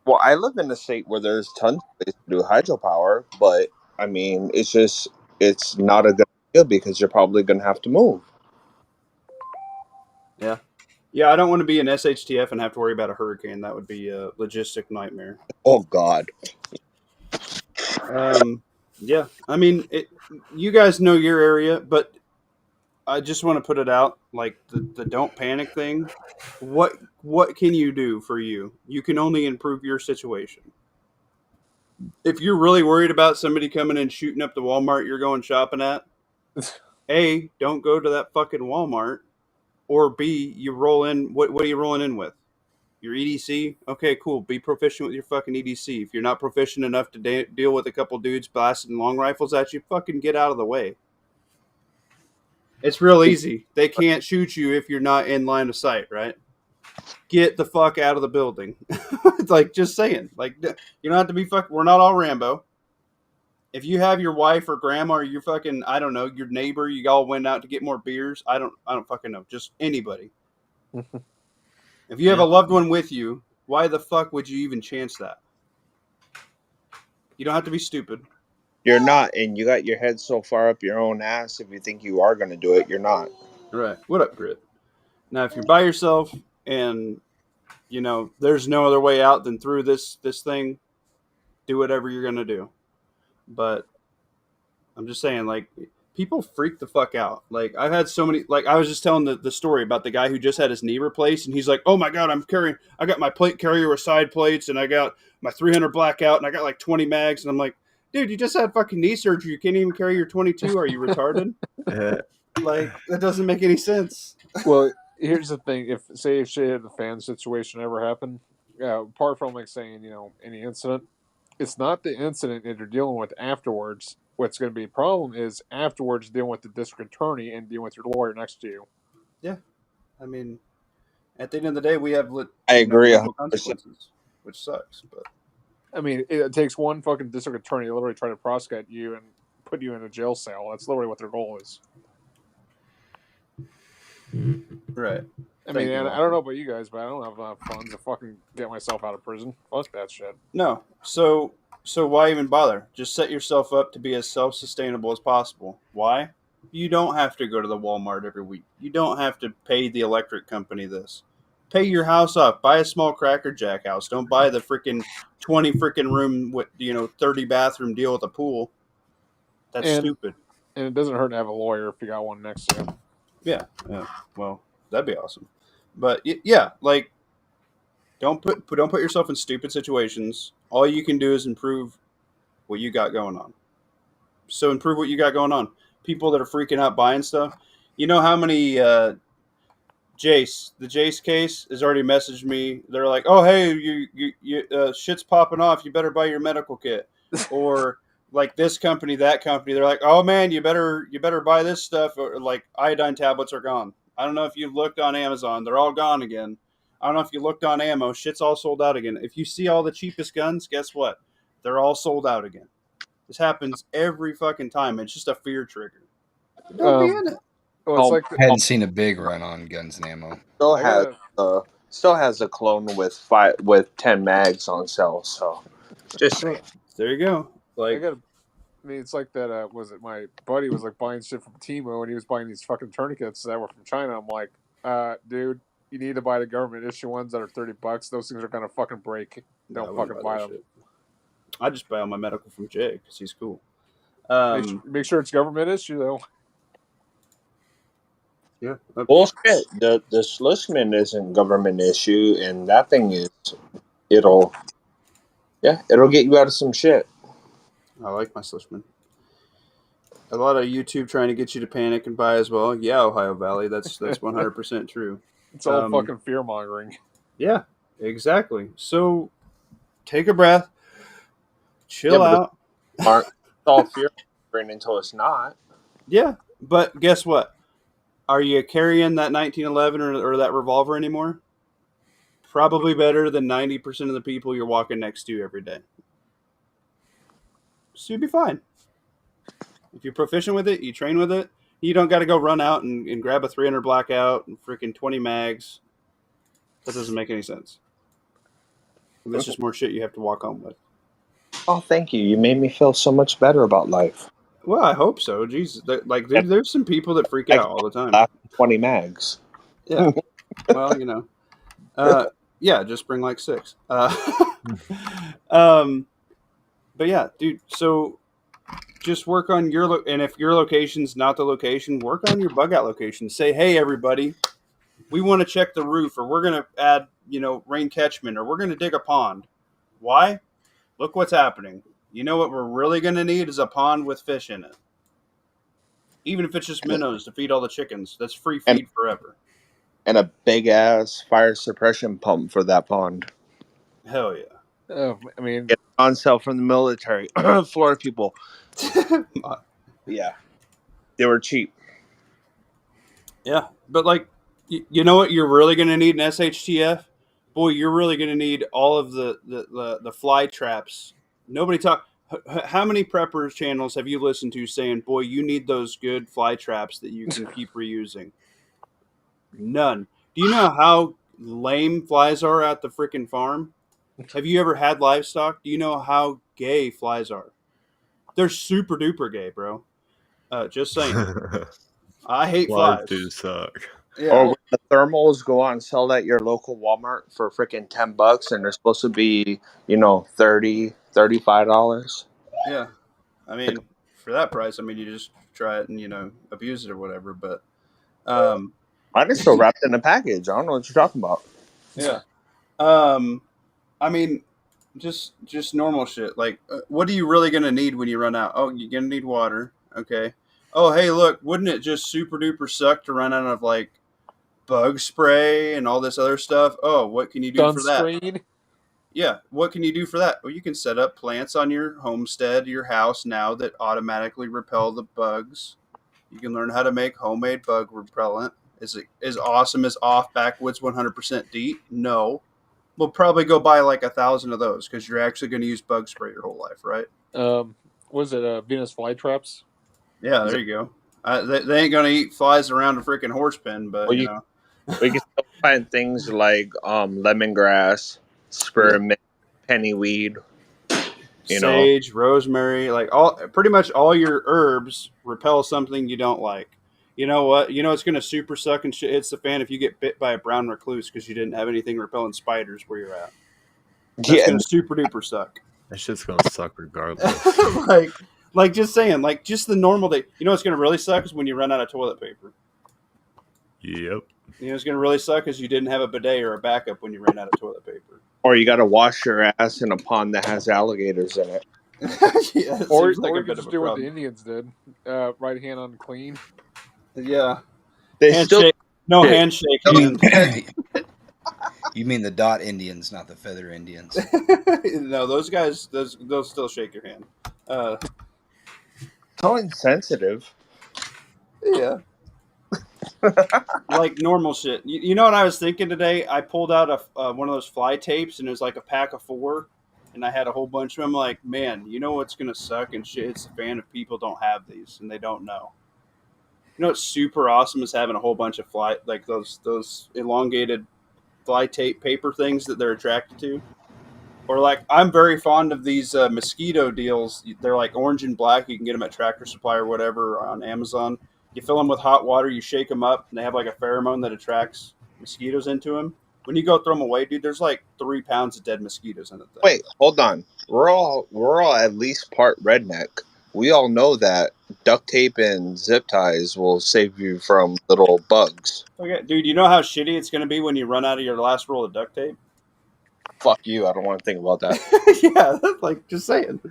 Speaker 2: Well, I live in a state where there's tons of ways to do hydropower, but I mean, it's not a good idea because you're probably going to have to move.
Speaker 1: Yeah. Yeah, I don't want to be an SHTF and have to worry about a hurricane. That would be a logistic nightmare.
Speaker 2: Oh, God.
Speaker 1: Yeah, I mean, you guys know your area, but I just want to put it out, like the don't panic thing. What can you do for you? You can only improve your situation. If you're really worried about somebody coming and shooting up the Walmart you're going shopping at, A, don't go to that fucking Walmart, or B, you roll in. What are you rolling in with? Your EDC? Okay, cool. Be proficient with your fucking EDC. If you're not proficient enough to deal with a couple dudes blasting long rifles at you, fucking get out of the way. It's real easy. They can't shoot you if you're not in line of sight, right? Get the fuck out of the building. Like, just saying. Like, you don't have to be we're not all Rambo. If you have your wife or grandma or your fucking, I don't know, your neighbor, you all went out to get more beers. I don't fucking know. Just anybody. If you have a loved one with you, why the fuck would you even chance that? You don't have to be stupid.
Speaker 2: You're not, and you got your head so far up your own ass. If you think you are going to do it, you're not.
Speaker 1: Right. What up, Grit? Now, if you're by yourself and there's no other way out than through this thing, do whatever you're gonna do. But I'm just saying, like, people freak the fuck out. Like, I've had so many. Like, I was just telling the story about the guy who just had his knee replaced, and he's like, "Oh my god, I got my plate carrier with side plates, and I got my 300 blackout, and I got like 20 mags." And I'm like, "Dude, you just had fucking knee surgery. You can't even carry your 22. Are you retarded?" Like, that doesn't make any sense.
Speaker 5: Well, here's the thing: if shit the fan situation ever happened, apart from like saying any incident, it's not the incident that you're dealing with afterwards. What's going to be a problem is afterwards dealing with the district attorney and dealing with your lawyer next to you.
Speaker 1: Yeah, I mean, at the end of the day, we have
Speaker 2: I agree
Speaker 1: legal
Speaker 2: 100%.
Speaker 1: consequences, which sucks. But
Speaker 5: I mean, it takes one fucking district attorney to literally try to prosecute you and put you in a jail cell. That's literally what their goal is.
Speaker 1: right.
Speaker 5: I mean, I don't know about you guys, but I don't have enough funds to fucking get myself out of prison. Fuck that shit.
Speaker 1: No. So why even bother? Just set yourself up to be as self-sustainable as possible. Why? You don't have to go to the Walmart every week. You don't have to pay the electric company this. Pay your house off. Buy a small Cracker Jack house. Don't buy the freaking 20 freaking room with 30 bathroom deal with a pool. That's stupid.
Speaker 5: And it doesn't hurt to have a lawyer if you got one next to you.
Speaker 1: Yeah. Well, that'd be awesome. But yeah, like, don't put yourself in stupid situations. All you can do is improve what you got going on. So improve what you got going on. People that are freaking out buying stuff. You know how many the Jace case has already messaged me. They're like, "Oh, hey, you shit's popping off. You better buy your medical kit." Or like this company, that company. They're like, "Oh man, you better buy this stuff." Or like iodine tablets are gone. I don't know if you've looked on Amazon. They're all gone again. I don't know if you looked on ammo. Shit's all sold out again. If you see all the cheapest guns, guess what? They're all sold out again. This happens every fucking time. It's just a fear trigger. Don't be in it.
Speaker 5: Well, it's
Speaker 3: I hadn't seen a big run on guns and ammo.
Speaker 2: Still has a clone with 10 mags on sale. So just
Speaker 1: there you go. Like,
Speaker 5: it's like that. Was it my buddy was like buying shit from Timo, and he was buying these fucking tourniquets that were from China. I'm like, dude, you need to buy the government issue ones that are $30. Those things are gonna fucking break. Don't fucking buy them.
Speaker 1: Shit. I just buy all my medical from Jay because he's cool.
Speaker 5: Make sure it's government issue though.
Speaker 1: Yeah.
Speaker 2: Bullshit. The Schlitzman isn't government issue, and that thing is, it'll get you out of some shit.
Speaker 1: I like my Schlitzman. A lot of YouTube trying to get you to panic and buy as well. Yeah, Ohio Valley. That's 100% true.
Speaker 5: It's all fucking fear mongering.
Speaker 1: Yeah, exactly. So take a breath, chill out.
Speaker 2: It's all fear mongering until it's not.
Speaker 1: Yeah, but guess what? Are you carrying that 1911 or that revolver anymore? Probably better than 90% of the people you're walking next to every day. So you'll be fine. If you're proficient with it, you train with it, you don't got to go run out and grab a 300 blackout and freaking 20 mags. That doesn't make any sense. That's just more shit you have to walk home with.
Speaker 2: Oh, thank you. You made me feel so much better about life.
Speaker 1: Well, I hope so. Jesus, there's some people that freak out all the time.
Speaker 2: 20 mags.
Speaker 1: Yeah. Well, yeah, just bring like 6. But yeah, dude. So just work on and if your location's not the location, work on your bug out location. Say, hey, everybody, we want to check the roof, or we're gonna add, rain catchment, or we're gonna dig a pond. Why? Look what's happening. You know what we're really gonna need is a pond with fish in it. Even if it's just minnows to feed all the chickens, that's free feed forever.
Speaker 2: And a big ass fire suppression pump for that pond.
Speaker 1: Hell yeah.
Speaker 5: I mean,
Speaker 2: Get on sale from the military. Florida people. Yeah. They were cheap.
Speaker 1: Yeah, but like, you know what? You're really going to need an SHTF. Boy, you're really going to need all of the fly traps. Nobody talk. How many preppers channels have you listened to saying, "Boy, you need those good fly traps that you can keep reusing"? None. Do you know how lame flies are at the freaking farm? Have you ever had livestock? Do you know how gay flies are? They're super duper gay, bro. Just saying. I hate
Speaker 4: Flies
Speaker 1: flies.
Speaker 4: do suck.
Speaker 1: Yeah.
Speaker 2: Or when the thermals go on sale at your local Walmart for freaking $10 and they're supposed to be, $30, $35.
Speaker 1: Yeah. I mean, for that price, I mean, you just try it and abuse it or whatever. But
Speaker 2: Mine is still wrapped in a package. I don't know what you're talking about.
Speaker 1: yeah, I mean, just normal shit. Like, what are you really gonna need when you run out? Oh, you're gonna need water. Okay. Oh, hey, look, wouldn't it just super duper suck to run out of like bug spray and all this other stuff? Oh, what can you do for that?
Speaker 5: sunscreen.
Speaker 1: Yeah, what can you do for that? Well, you can set up plants on your homestead, your house now that automatically repel the bugs. You can learn how to make homemade bug repellent. Is it as awesome as off backwoods 100% DEET? No. We'll probably go buy like 1,000 of those because you're actually going to use bug spray your whole life, right?
Speaker 5: Was it Venus flytraps?
Speaker 1: Yeah, there you go. They ain't going to eat flies around a freaking horse pen, but
Speaker 2: Well, you can still find things like lemongrass, spearmint, pennyweed,
Speaker 1: sage, rosemary, like pretty much all your herbs repel something you don't like. You know what? You know it's going to super suck and shit. It's the fan if you get bit by a brown recluse because you didn't have anything repelling spiders where you're at. That's going to super duper suck.
Speaker 4: That shit's gonna suck regardless.
Speaker 1: like just saying, like just the normal day. You know what's going to really suck is when you run out of toilet paper.
Speaker 4: Yep.
Speaker 1: You know it's going to really suck is you didn't have a bidet or a backup when you ran out of toilet paper.
Speaker 2: Or you got to wash your ass in a pond that has alligators in it.
Speaker 1: Yeah,
Speaker 5: or
Speaker 1: like
Speaker 5: you could just do what the Indians did. Right hand on clean.
Speaker 1: Yeah.
Speaker 2: They
Speaker 1: handshake. No handshake.
Speaker 3: You mean the dot Indians, not the feather Indians?
Speaker 1: No, those guys. They'll still shake your hand.
Speaker 2: So insensitive.
Speaker 1: Yeah. Like normal shit. You know what I was thinking today? I pulled out one of those fly tapes, and it was like a pack of 4, and I had a whole bunch of them. Like, man, you know what's gonna suck and shit? It's a fan if people don't have these and they don't know. You know what's super awesome is having a whole bunch of fly, like those elongated fly tape paper things that they're attracted to. Or like, I'm very fond of these mosquito deals. They're like orange and black. You can get them at Tractor Supply or whatever on Amazon. You fill them with hot water, you shake them up, and they have like a pheromone that attracts mosquitoes into them. When you go throw them away, dude, there's like 3 pounds of dead mosquitoes in it.
Speaker 2: Wait, hold on. We're all at least part redneck. We all know that duct tape and zip ties will save you from little bugs.
Speaker 1: Okay, dude, you know how shitty it's going to be when you run out of your last roll of duct tape?
Speaker 2: Fuck you. I don't want to think about that.
Speaker 1: Yeah, like, just saying.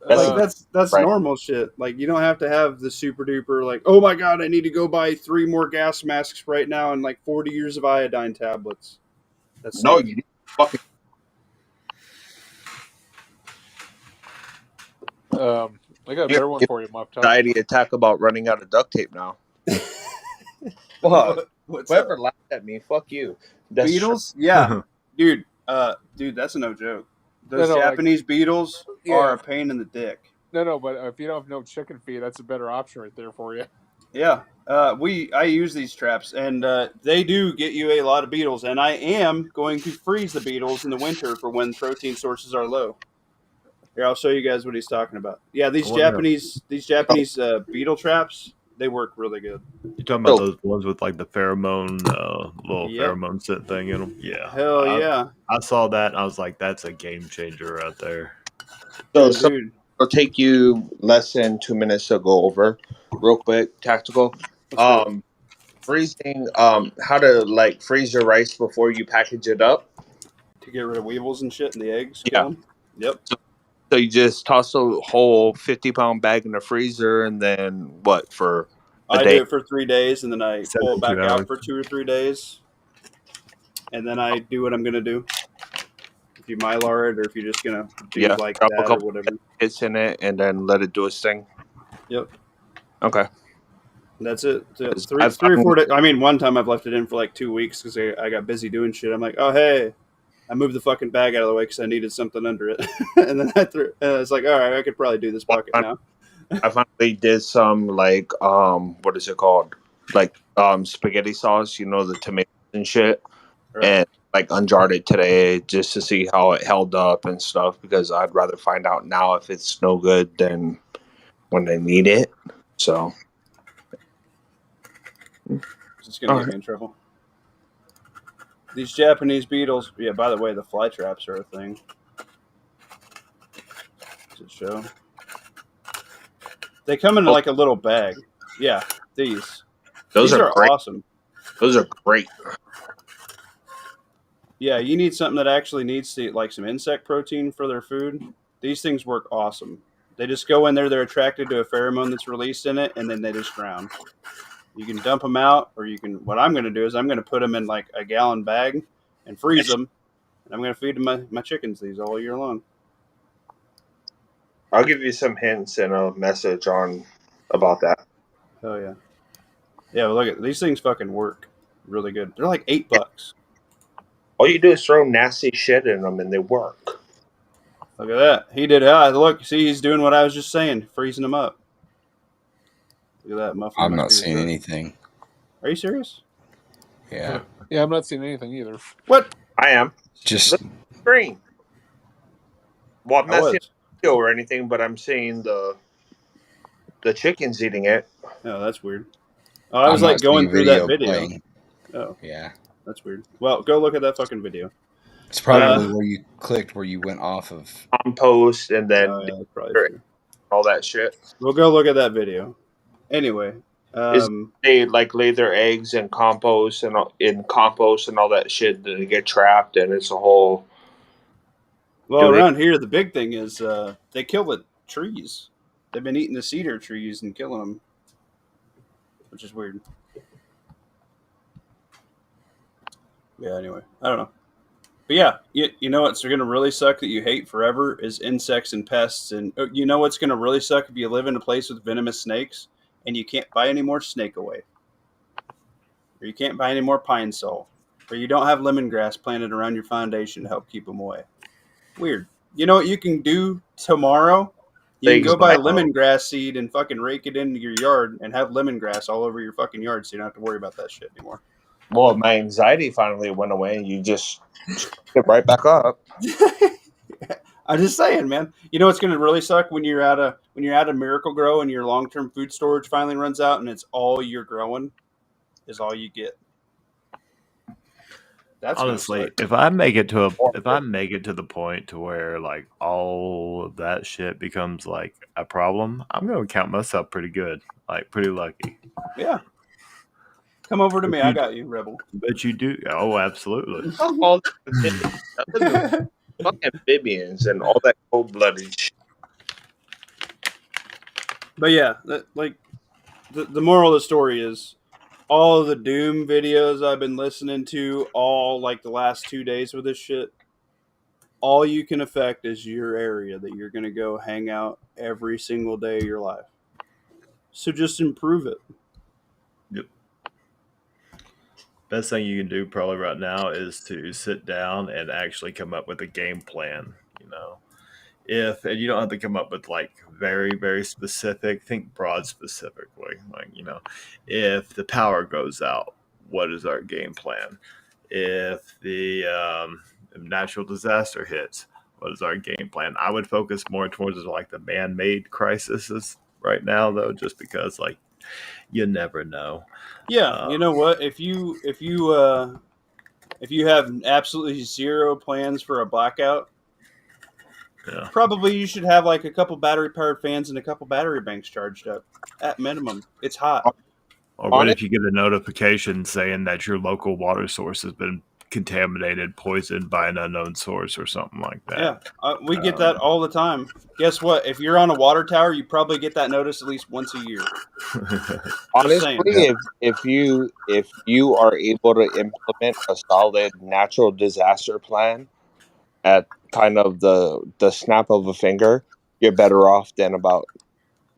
Speaker 1: That's right. Normal shit. Like, you don't have to have the super duper, like, oh my god, I need to go buy 3 more gas masks right now and like 40 years of iodine tablets. That's
Speaker 2: no, you need fucking.
Speaker 5: I got a better one for you, Muff.
Speaker 2: Anxiety attack about running out of duct tape now. What? Whoever laughed at me, fuck you.
Speaker 1: That's beetles? Yeah. Dude, that's no joke. Those Japanese beetles are a pain in the dick.
Speaker 5: No, but if you don't have no chicken feed, that's a better option right there for you.
Speaker 1: Yeah. I use these traps, and they do get you a lot of beetles, and I am going to freeze the beetles in the winter for when protein sources are low. Here, I'll show you guys what he's talking about. Yeah, these Japanese beetle traps, they work really good.
Speaker 4: You talking about those ones with like the pheromone, little pheromone scent thing in them? Yeah.
Speaker 1: Hell yeah.
Speaker 4: I saw that and I was like, that's a game changer right there.
Speaker 2: So it'll take you less than 2 minutes to go over real quick, tactical. Freezing, how to like freeze your rice before you package it up.
Speaker 1: To get rid of weevils and shit in the eggs?
Speaker 2: Yeah.
Speaker 1: Yep.
Speaker 2: So you just toss a whole 50-pound bag in the freezer, and then what for?
Speaker 1: I do it for 3 days, and then I pull it back
Speaker 4: 72 hours.
Speaker 1: out for 2 or 3 days, and then I do what I'm gonna do. If you Mylar it, or if you're just gonna do like
Speaker 2: drop a
Speaker 1: that or
Speaker 2: couple
Speaker 1: whatever.
Speaker 2: hits in it and then let it do its thing.
Speaker 1: Yep.
Speaker 2: Okay.
Speaker 1: That's it.
Speaker 2: Because
Speaker 1: Three or 4 days. I mean, one time I've left it in for like 2 weeks because I got busy doing shit. I'm like, oh hey, I moved the fucking bag out of the way because I needed something under it, and then I threw. And it's like, all right, I could probably do this bucket now.
Speaker 2: I finally did some like what is it called? Like spaghetti sauce, you know, the tomatoes and shit.
Speaker 1: Right.
Speaker 2: And like unjarred it today just to see how it held up and stuff, because I'd rather find out now if it's no good than when I need it. So
Speaker 1: It's gonna get me in trouble. These Japanese beetles. Yeah. By the way, the fly traps are a thing. Does it show? They come in like a little bag. Yeah. These are
Speaker 2: great.
Speaker 1: awesome.
Speaker 2: Those are great.
Speaker 1: Yeah, you need something that actually needs to like some insect protein for their food. These things work awesome. They just go in there, they're attracted to a pheromone that's released in it, and then they just drown. You can dump them out, or you can. What I'm going to do is I'm going to put them in like a gallon bag and freeze them, and I'm going to feed my chickens these all year long.
Speaker 2: I'll give you some hints and a message on about that.
Speaker 1: Oh yeah, yeah. But look at these things. Fucking work really good. They're like $8.
Speaker 2: All you do is throw nasty shit in them, and they work.
Speaker 1: Look at that. He did. Look, see, he's doing what I was just saying, freezing them up. Look at that muffin.
Speaker 3: I'm not seeing anything.
Speaker 1: Are you serious?
Speaker 3: Yeah.
Speaker 5: Yeah, I'm not seeing anything either.
Speaker 2: What? I am.
Speaker 3: Just
Speaker 2: green. Well, I'm not seeing
Speaker 1: was.
Speaker 2: or anything, but I'm seeing the chickens eating it.
Speaker 1: Oh, that's weird. Oh, I was
Speaker 3: I'm
Speaker 1: like
Speaker 3: not
Speaker 1: going
Speaker 3: seeing
Speaker 1: through that video.
Speaker 3: playing.
Speaker 1: Oh,
Speaker 3: Yeah.
Speaker 1: that's weird. Well, go look at that fucking video.
Speaker 3: It's probably where you clicked, where you went off of.
Speaker 2: Compost and then
Speaker 1: Yeah, that's probably true.
Speaker 2: all that shit.
Speaker 1: We'll go look at that video. Anyway,
Speaker 2: they like lay their eggs in compost and all that shit, and they get trapped, and it's a whole.
Speaker 1: well, around here, the big thing is they kill the trees. They've been eating the cedar trees and killing them, which is weird. Yeah. Anyway, I don't know. But yeah, you know what's going to really suck that you hate forever is insects and pests. And you know what's going to really suck if you live in a place with venomous snakes and you can't buy any more snake away. Or you can't buy any more pine sol. Or you don't have lemongrass planted around your foundation to help keep them away. Weird. You know what you can do tomorrow? You can go buy lemongrass seed and fucking rake it into your yard and have lemongrass all over your fucking yard so you don't have to worry about that shit anymore.
Speaker 2: Well, my anxiety finally went away, and you just get right back up.
Speaker 1: I'm just saying, man. You know what's going to really suck when you're at a Miracle Grow and your long-term food storage finally runs out and it's all you're growing is all you get. That's
Speaker 4: honestly, if I make it to the point to where like all of that shit becomes like a problem, I'm going to count myself pretty good, like pretty lucky.
Speaker 1: Yeah. Come over to me. I got you, Rebel.
Speaker 4: But you do. Oh, absolutely.
Speaker 2: All the fucking amphibians and all that cold-blooded shit.
Speaker 1: But yeah, the moral of the story is all of the doom videos I've been listening to all like the last 2 days with this shit, all you can affect is your area that you're going to go hang out every single day of your life. So just improve it.
Speaker 4: Yep. Best thing you can do probably right now is to sit down and actually come up with a game plan, you know. And you don't have to come up with like very, very specific, think broad specifically. Like, you know, if the power goes out, what is our game plan? If the natural disaster hits, what is our game plan? I would focus more towards like the man-made crises right now, though, just because like you never know.
Speaker 1: Yeah, you know what? If you have absolutely zero plans for a blackout,
Speaker 4: yeah,
Speaker 1: probably you should have like a couple battery-powered fans and a couple battery banks charged up. At minimum, it's hot.
Speaker 4: Or what if you get a notification saying that your local water source has been contaminated, poisoned by an unknown source or something like that.
Speaker 1: Yeah, we get that all the time. Guess what? If you're on a water tower, you probably get that notice at least once a year.
Speaker 2: Honestly, if you are able to implement a solid natural disaster plan at kind of the snap of a finger, you're better off than about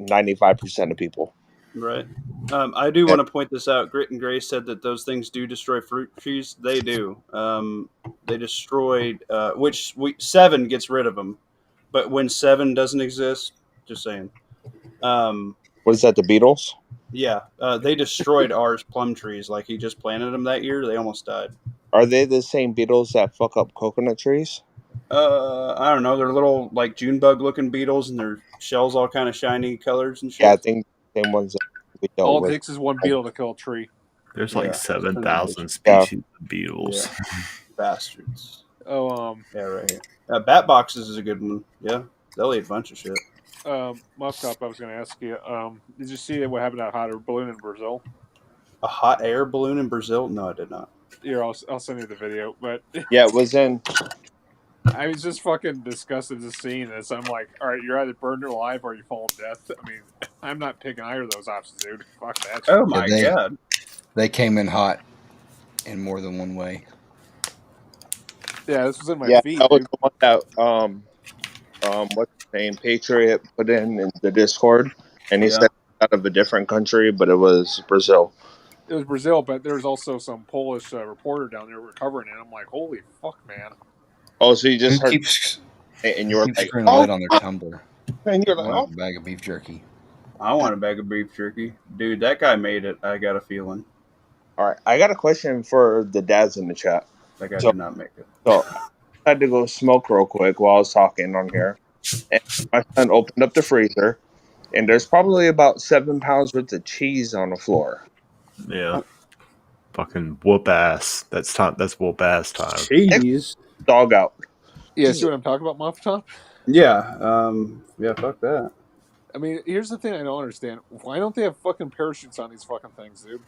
Speaker 2: 95% of people.
Speaker 1: Right. I do want to point this out. Grit and Grace said that those things do destroy fruit trees. They do. They destroyed, 7 gets rid of them. But when 7 doesn't exist, just saying.
Speaker 2: What is that, the Beatles?
Speaker 1: Yeah, they destroyed ours plum trees. Like he just planted them that year. They almost died.
Speaker 2: Are they the same beetles that fuck up coconut trees?
Speaker 1: I don't know. They're little like June bug looking beetles, and their shells all kind of shiny colors and shit.
Speaker 2: Yeah, I think the same ones that we dealt
Speaker 5: All
Speaker 2: with.
Speaker 5: it takes is one beetle to kill a tree.
Speaker 4: There's like
Speaker 1: Yeah.
Speaker 4: 7,000 species of beetles.
Speaker 1: Yeah. Bastards.
Speaker 5: Oh,
Speaker 1: Yeah, right here. Bat boxes is a good one. Yeah, they'll eat a bunch of shit.
Speaker 5: Muff Top, I was going to ask you, did you see what happened at hot air balloon in Brazil?
Speaker 1: A hot air balloon in Brazil? No, I did not.
Speaker 5: Here, I'll send you the video. But
Speaker 2: Yeah, it was in.
Speaker 5: I was just fucking disgusted to seeing this. I'm like, all right, you're either burned alive or you fall to death. I mean, I'm not picking either of those options, dude. Fuck that shit.
Speaker 1: Oh my god.
Speaker 3: They came in hot in more than one way.
Speaker 5: Yeah, this was in my feed.
Speaker 2: That was the one that what's his name, Patriot put in the Discord, and he said out of a different country, but it was Brazil.
Speaker 5: It was Brazil, but there was also some Polish reporter down there recovering it. I'm like, holy fuck, man.
Speaker 2: Oh, so you just
Speaker 3: Who
Speaker 2: heard,
Speaker 3: keeps
Speaker 2: and you were like,
Speaker 3: turning light on their tumbler?
Speaker 2: And you're
Speaker 3: I
Speaker 2: like,
Speaker 3: want a bag of beef jerky.
Speaker 1: I want a bag of beef jerky. Dude, that guy made it. I got a feeling.
Speaker 2: all right, I got a question for the dads in the chat.
Speaker 1: That guy did not make it.
Speaker 2: So I had to go smoke real quick while I was talking on here. And my son opened up the freezer, and there's probably about 7 pounds worth of cheese on the floor.
Speaker 4: Yeah. Fucking whoop ass. That's whoop ass time.
Speaker 1: Cheese?
Speaker 2: Dog out.
Speaker 5: Yeah, see what I'm talking about, Muff Top?
Speaker 1: Yeah. Yeah, fuck that.
Speaker 5: I mean, here's the thing I don't understand. Why don't they have fucking parachutes on these fucking things, dude?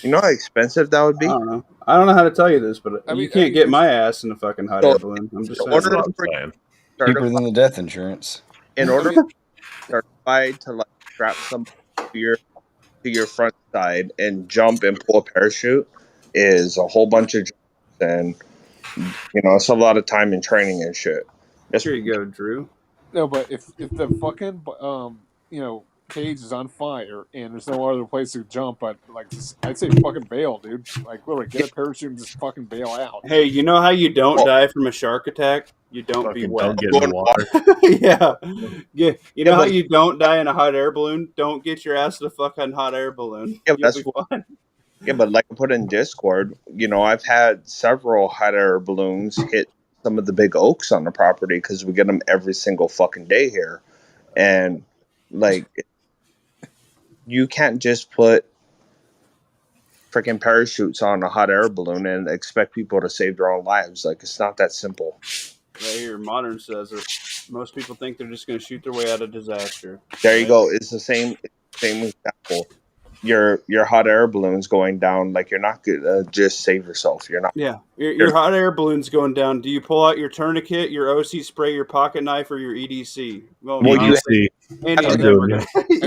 Speaker 2: You know how expensive that would be?
Speaker 1: I don't know how to tell you this, but you can't get my ass in a fucking hot air balloon. I'm just saying.
Speaker 3: Cheaper than the death insurance.
Speaker 2: In order to certify to like strap something to your front side and jump and pull a parachute is a whole bunch of jumps, and it's a lot of time and training and shit.
Speaker 1: Here you go, Drew.
Speaker 5: No, but if the fucking cage is on fire and there's no other place to jump, but like I'd say fucking bail, dude. Like literally get a parachute and just fucking bail out.
Speaker 1: Hey, you know how you don't die from a shark attack? You don't be wet.
Speaker 4: Don't get in the water.
Speaker 1: Yeah. You know how you don't die in a hot air balloon? Don't get your ass in a fucking hot air balloon.
Speaker 2: Yeah, that's fine. Yeah, but like I put in Discord, I've had several hot air balloons hit some of the big oaks on the property because we get them every single fucking day here, and like you can't just put freaking parachutes on a hot air balloon and expect people to save their own lives. Like, it's not that simple.
Speaker 1: Right here, Modern says it. Most people think they're just going to shoot their way out of disaster.
Speaker 2: There you go. It's the same example. Your hot air balloon's going down. Like, you're not going to just save yourself. You're not.
Speaker 1: Yeah. Your hot air balloon's going down. Do you pull out your tourniquet, your OC spray, your pocket knife, or your EDC?
Speaker 2: Well, you see.
Speaker 5: I'm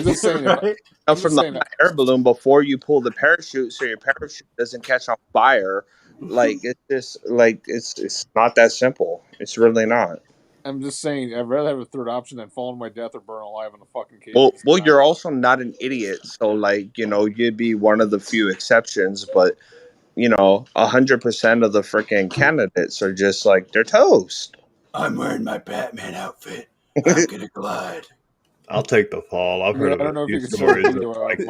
Speaker 5: just saying,
Speaker 1: right?
Speaker 2: From the hot air balloon before you pull the parachute, so your parachute doesn't catch on fire. Like, it's just like it's not that simple. It's really not.
Speaker 5: I'm just saying, I'd rather have a third option than fall to my death or burn alive in a fucking cage.
Speaker 2: Well, you're also not an idiot, so like you'd be one of the few exceptions, but 100% of the freaking candidates are just like they're toast.
Speaker 1: I'm wearing my Batman outfit. I'm gonna glide.
Speaker 4: I'll take the fall. I've heard of a few stories of like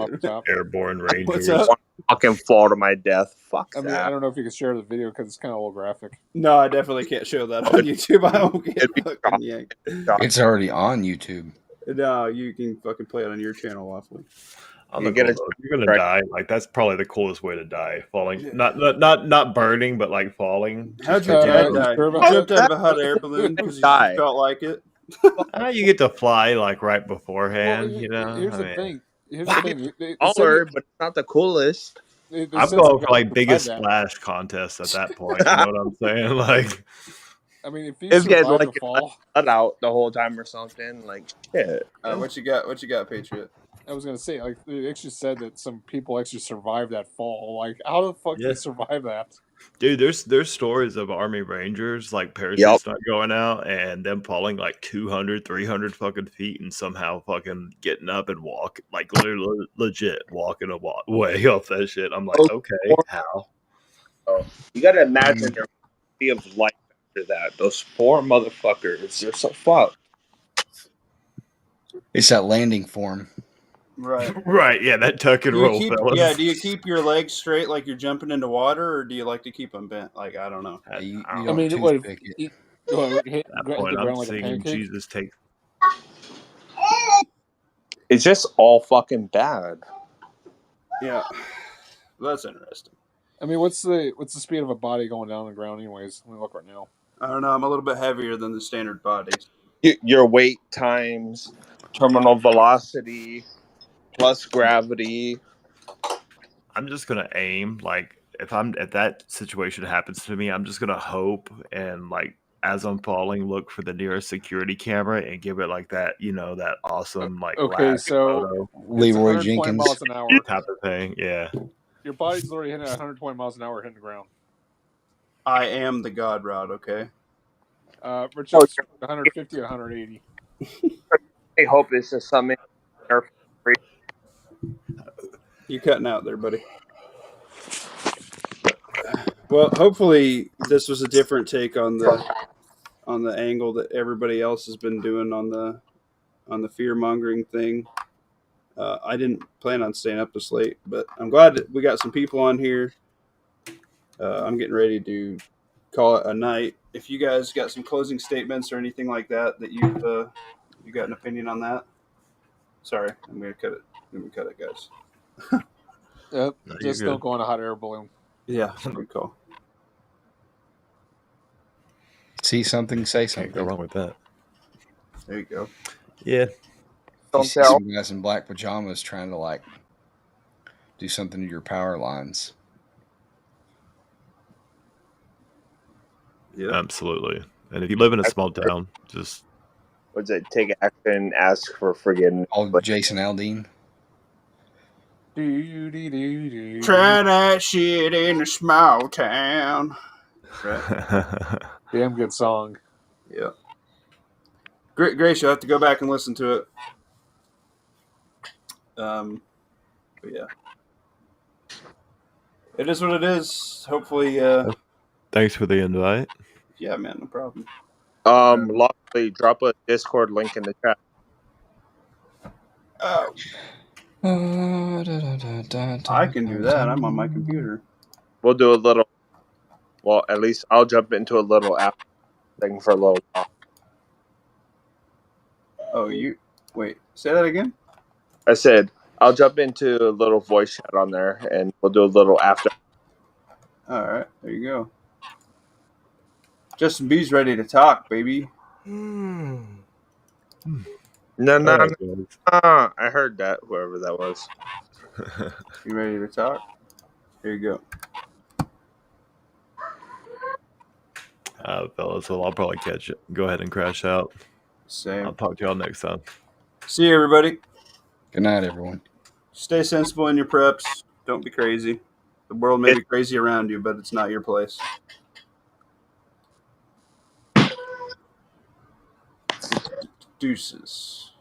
Speaker 4: airborne rangers.
Speaker 1: What's up?
Speaker 2: Fucking fall to my death. Fuck
Speaker 5: I mean, I don't know if you can share the video because it's kind of a little graphic.
Speaker 1: No, I definitely can't show that on YouTube. I don't get fucking yanked.
Speaker 3: It's already on YouTube.
Speaker 1: No, you can fucking play it on your channel awfully.
Speaker 4: You're gonna die. Like, that's probably the coolest way to die. Falling, not burning, but like falling.
Speaker 1: How'd your dad die? You jumped out of a hot air balloon because you felt like it.
Speaker 4: You get to fly like right beforehand.
Speaker 5: Well, here's the thing.
Speaker 2: But it's not the coolest.
Speaker 4: I'm going for like biggest splash contest at that point. You know what I'm saying? Like,
Speaker 5: I mean, if you
Speaker 2: it's getting
Speaker 5: survive
Speaker 2: like
Speaker 5: the fall,
Speaker 2: cut out the whole time or something. Like shit.
Speaker 1: What you got? What you got, Patriot?
Speaker 5: I was gonna say, like, they actually said that some people actually survived that fall. Like, how the fuck do you survive that?
Speaker 4: Dude, there's stories of Army Rangers like parachutes not going out and them falling like 200, 300 fucking feet and somehow fucking getting up and walk like literally legit walking way off that shit. I'm like, okay, how?
Speaker 2: Oh, you gotta imagine their quality of life after that. Those poor motherfuckers, they're so fucked.
Speaker 3: It's that landing form.
Speaker 1: Right.
Speaker 4: Right, yeah, that tuck and roll, fellas.
Speaker 1: Yeah, do you keep your legs straight like you're jumping into water, or do you like to keep them bent? Like, I don't know.
Speaker 3: You
Speaker 5: I
Speaker 3: don't
Speaker 5: mean,
Speaker 3: toothpick it.
Speaker 5: hit the ground like a pancake.
Speaker 4: Jesus take.
Speaker 2: It's just all fucking bad.
Speaker 1: Yeah, well, that's interesting.
Speaker 5: I mean, what's the speed of a body going down on the ground, anyways? Let me look right now.
Speaker 1: I don't know. I'm a little bit heavier than the standard bodies.
Speaker 2: Your weight times terminal velocity plus gravity.
Speaker 4: I'm just gonna aim. Like if that situation happens to me, I'm just gonna hope and like as I'm falling, look for the nearest security camera and give it like that, that awesome like
Speaker 5: okay, so
Speaker 4: photo.
Speaker 3: Leroy Jenkins
Speaker 5: miles an hour
Speaker 4: type of thing. Yeah,
Speaker 5: your body's literally hitting at 120 miles an hour hitting the ground.
Speaker 1: I am the God Rod. Okay.
Speaker 5: Richard's 150 to 180.
Speaker 2: I hope it's just something.
Speaker 1: You're cutting out there, buddy. Well, hopefully this was a different take on the angle that everybody else has been doing on the fear mongering thing. I didn't plan on staying up this late, but I'm glad that we got some people on here. I'm getting ready to call it a night. If you guys got some closing statements or anything like that you've you got an opinion on that? Sorry, I'm gonna cut it. Let me cut it, guys.
Speaker 5: Yep, just don't go on a hot air balloon.
Speaker 1: Yeah, good call.
Speaker 3: See something, say something.
Speaker 4: Can't go wrong with that.
Speaker 1: There you go.
Speaker 4: Yeah.
Speaker 3: You see some guys in black pajamas trying to like do something to your power lines.
Speaker 1: Yeah,
Speaker 4: absolutely. And if you live in a small town, just
Speaker 2: take action, ask for forgiveness.
Speaker 3: Jason Aldean.
Speaker 1: Try that shit in a small town.
Speaker 5: Right. Damn good song.
Speaker 1: Yeah. Grace, you'll have to go back and listen to it. But yeah. It is what it is. Hopefully
Speaker 4: thanks for the invite.
Speaker 1: Yeah, man, no problem.
Speaker 2: Lastly, drop a Discord link in the chat.
Speaker 1: Oh. I can do that. I'm on my computer.
Speaker 2: We'll do a little. Well, at least I'll jump into a little app thing for a little while.
Speaker 1: Oh, you wait. Say that again.
Speaker 2: I said I'll jump into a little voice chat on there, and we'll do a little after.
Speaker 1: All right, there you go. Justin B's ready to talk, baby.
Speaker 2: No. I heard that. Whoever that was.
Speaker 1: You ready to talk? Here you go.
Speaker 4: Fellas, well, I'll probably catch it. Go ahead and crash out.
Speaker 1: Same.
Speaker 4: I'll talk to y'all next time.
Speaker 1: See you, everybody.
Speaker 3: Good night, everyone.
Speaker 1: Stay sensible in your preps. Don't be crazy. The world may be crazy around you, but it's not your place. Deuces.